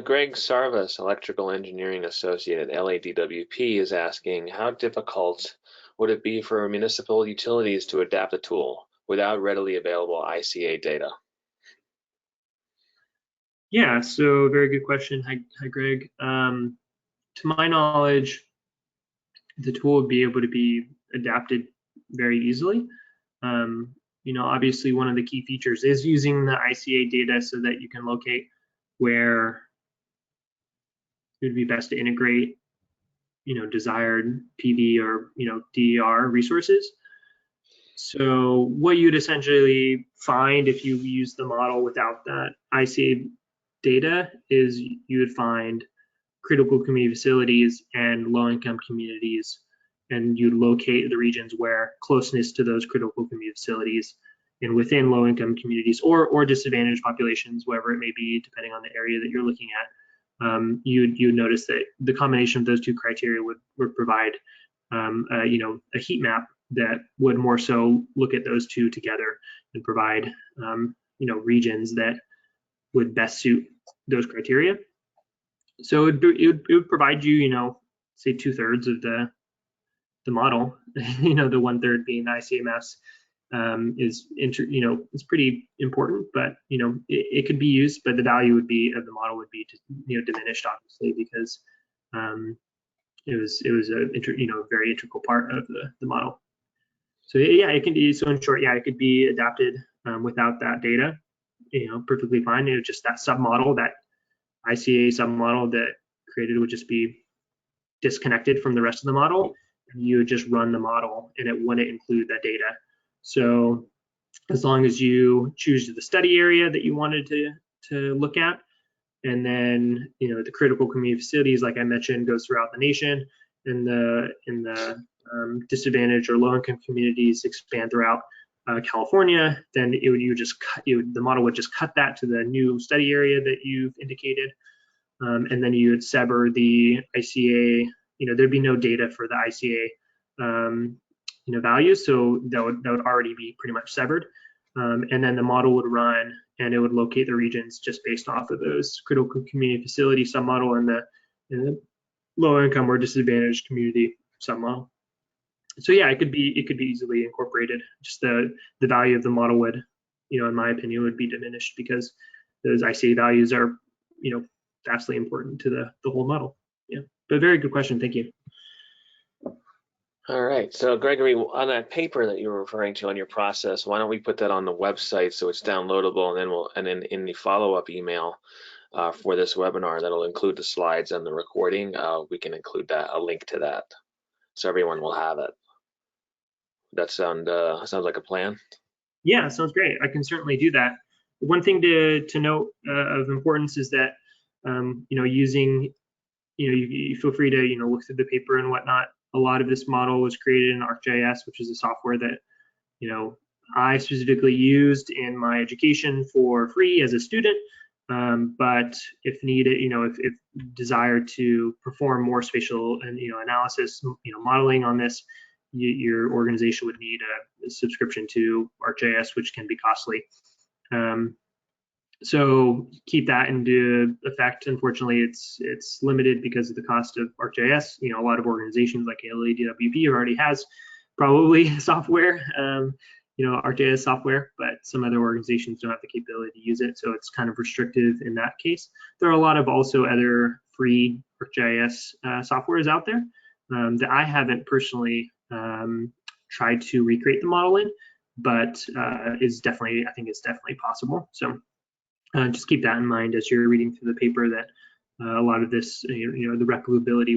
Greg Sarvas, Electrical Engineering Associate at LADWP, is asking, how difficult would it be for municipal utilities to adapt a tool without readily available ICA data? Yeah, so very good question. Hi Greg. To my knowledge, the tool would be able to be adapted very easily. Obviously one of the key features is using the ICA data so that you can locate where it would be best to integrate, desired PV or, DER resources. So what you'd essentially find if you use the model without that ICA data is you would find critical community facilities and low-income communities, and you locate the regions where closeness to those critical community facilities and within low-income communities or disadvantaged populations, wherever it may be, depending on the area that you're looking at, you'd notice that the combination of those two criteria would provide a heat map that would more so look at those two together and provide regions that would best suit those criteria. So it would provide you, say 2/3 of the model, the 1/3 being the ICA maps, it's pretty important, but it could be used, but the value of the model would be diminished, obviously, because it was a very integral part of the model. So yeah, it can be, so in short, yeah, it could be adapted without that data, perfectly fine. Just that submodel, that ICA submodel that created would just be disconnected from the rest of the model. You would just run the model and it wouldn't include that data. So as long as you choose the study area that you wanted to look at, and then the critical community facilities, like I mentioned, goes throughout the nation, and the disadvantaged or low-income communities expand throughout California, then the model would just cut that to the new study area that you've indicated, and then you would sever the ICA. There'd be no data for the ICA values, so that would already be pretty much severed. And then the model would run and it would locate the regions just based off of those critical community facility submodel and the low income or disadvantaged community submodel. So yeah, it could be easily incorporated. Just the value of the model would, in my opinion, would be diminished because those ICA values are, vastly important to the whole model. Yeah, but very good question. Thank you. All right, so Gregory, on that paper that you were referring to on your process, why don't we put that on the website so it's downloadable, and then in the follow-up email for this webinar that'll include the slides and the recording, we can include a link to that, so everyone will have it. That sounds like a plan? Yeah, sounds great. I can certainly do that. One thing to note of importance is that using you feel free to look through the paper and whatnot. A lot of this model was created in ArcGIS, which is a software that I specifically used in my education for free as a student. But if needed, if desired to perform more spatial and analysis, modeling on this, your organization would need a subscription to ArcGIS, which can be costly. So keep that into effect. Unfortunately, it's limited because of the cost of ArcGIS. A lot of organizations like LADWP already has probably software, ArcGIS software, but some other organizations don't have the capability to use it. So it's kind of restrictive in that case. There are a lot of also other free ArcGIS softwares out there that I haven't personally tried to recreate the model in, but I think it's definitely possible. So just keep that in mind as you're reading through the paper, that a lot of this, the replicability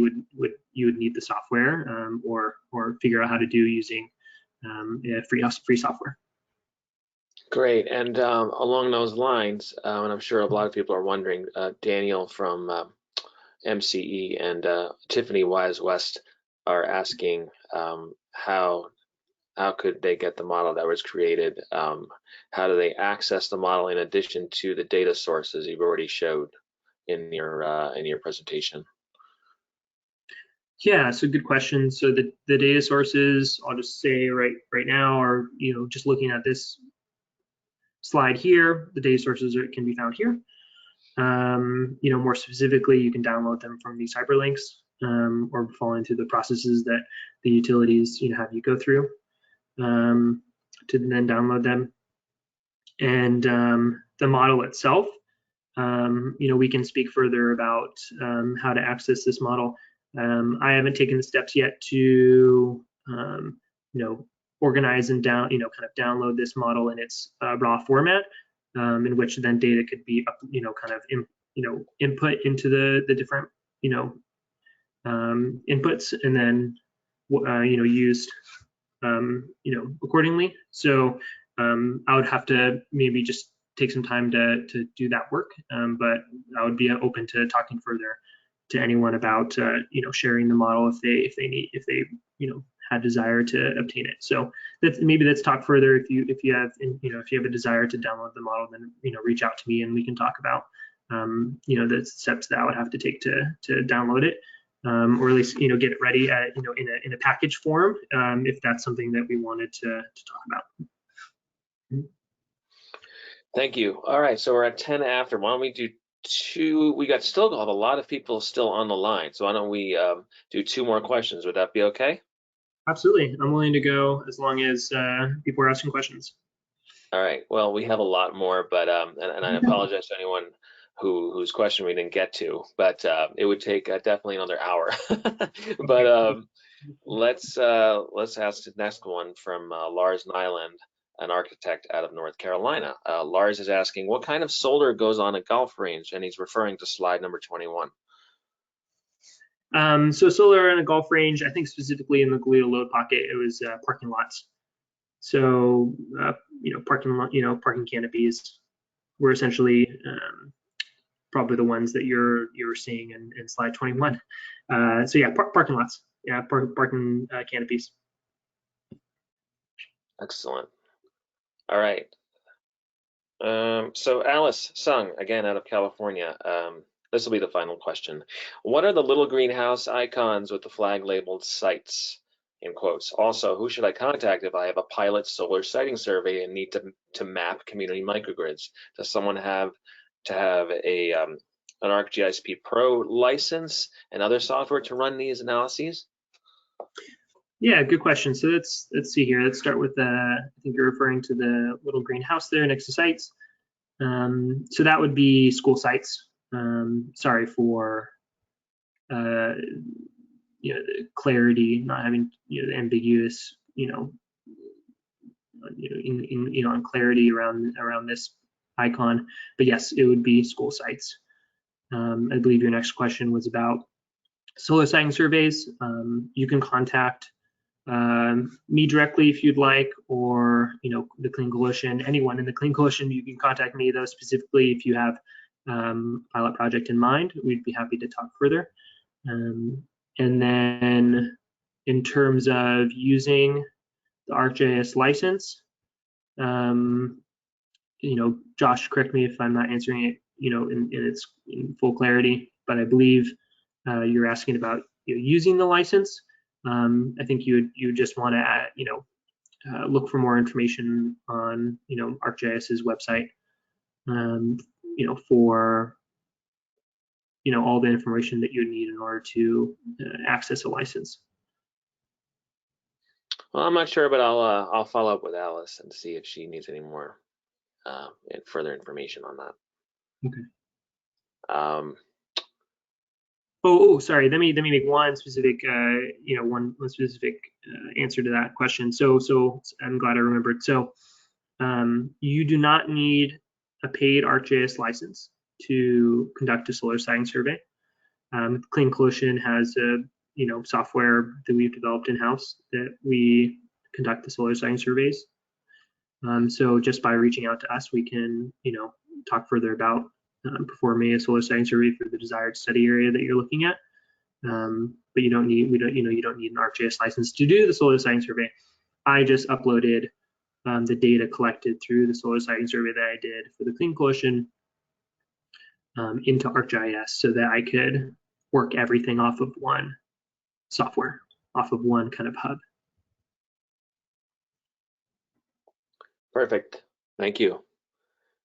you would need the software or figure out how to do using free software. Great, and along those lines, and I'm sure a lot of people are wondering, Daniel from MCE and Tiffany Wise West are asking how could they get the model that was created? How do they access the model in addition to the data sources you've already showed in your presentation? Yeah, so good question. So the data sources, I'll just say right now, are just looking at this slide here. The data sources can be found here. More specifically, you can download them from these hyperlinks or fall into the processes that the utilities have you go through to then download them. And the model itself, we can speak further about how to access this model. I haven't taken the steps yet to organize and kind of download this model in its raw format, in which then data could be input into the different inputs and then used accordingly. So I would have to maybe just take some time to do that work, but I would be open to talking further to anyone about sharing the model if they had desire to obtain it. So let's talk further. If you have a desire to download the model, then reach out to me and we can talk about the steps that I would have to take to download it, or at least get it ready in a package form, if that's something that we wanted to talk about. Thank you. All right, so we're at 10 after. Why don't we do two? We still have a lot of people still on the line, so why don't we do two more questions? Would that be okay? Absolutely. I'm willing to go as long as people are asking questions. All right. Well, we have a lot more, but and I apologize to anyone whose question we didn't get to, but it would take definitely another hour. But let's ask the next one from Lars Nyland, an architect out of North Carolina. Lars is asking, what kind of solar goes on a golf range? And he's referring to slide number 21. So solar in a golf range, I think specifically in the Goleta load pocket, it was parking lots. So parking canopies were essentially probably the ones that you're seeing in slide 21. So yeah, parking lots, yeah, parking canopies. Excellent. All right. So Alice Sung, again out of California. This will be the final question. What are the little greenhouse icons with the flag labeled sites, in quotes? Also, who should I contact if I have a pilot solar siting survey and need to map community microgrids? Does someone have to have an ArcGIS Pro license and other software to run these analyses? Yeah, good question. So let's see here. Let's start with I think you're referring to the little greenhouse there next to sites. So that would be school sites. Sorry for the clarity, not having the ambiguous in clarity around this icon. But yes, it would be school sites. I believe your next question was about solar siting surveys. You can contact me directly if you'd like, or the Clean Coalition. Anyone in the Clean Coalition, you can contact me though specifically if you have pilot project in mind. We'd be happy to talk further. And then in terms of using the ArcGIS license, Josh, correct me if I'm not answering it in full clarity, but I believe you're asking about using the license. I think you just want to look for more information on ArcGIS's website for all the information that you need in order to access a license. Well, I'm not sure, but I'll follow up with Alice and see if she needs any more further information on that. Okay. Sorry. Let me make one specific one specific answer to that question. So I'm glad I remembered. So you do not need a paid ArcGIS license to conduct a solar siting survey. Clean Coalition has a software that we've developed in-house that we conduct the solar siting surveys. So just by reaching out to us, we can talk further about performing a solar siting survey for the desired study area that you're looking at. But you don't need an ArcGIS license to do the solar siting survey. I just uploaded the data collected through the solar siting survey that I did for the Clean Coalition into ArcGIS so that I could work everything off of one software, off of one kind of hub. Perfect. Thank you.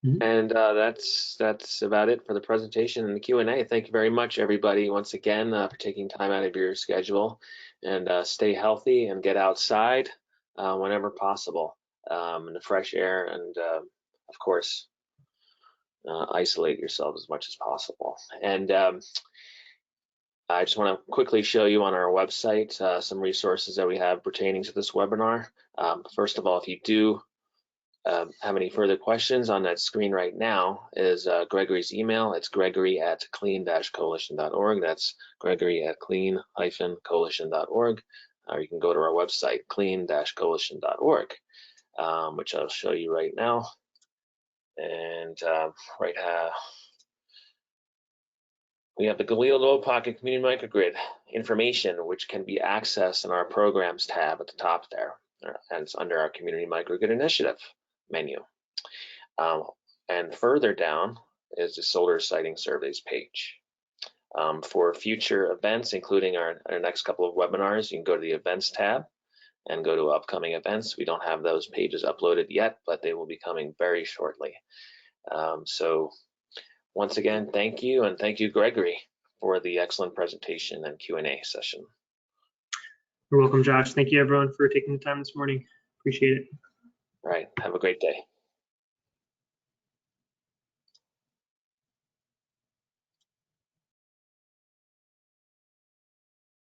Mm-hmm. And that's about it for the presentation and the Q&A. Thank you very much, everybody, once again, for taking time out of your schedule. And stay healthy and get outside whenever possible in the fresh air. And, of course, isolate yourself as much as possible. And I just want to quickly show you on our website some resources that we have pertaining to this webinar. First of all, if you do have any further questions, on that screen right now is Gregory's email. It's gregory@clean-coalition.org. That's gregory@clean-coalition.org. Or you can go to our website, clean-coalition.org, which I'll show you right now. And we have the Goleta Low Pocket Community Microgrid information, which can be accessed in our Programs tab at the top there. And it's under our Community Microgrid Initiative menu. And further down is the Solar Siting Surveys page. For future events, including our next couple of webinars, you can go to the Events tab and go to Upcoming Events. We don't have those pages uploaded yet, but they will be coming very shortly. So once again, thank you, and thank you, Gregory, for the excellent presentation and Q&A session. You're welcome, Josh. Thank you, everyone, for taking the time this morning. Appreciate it. All right. Have a great day.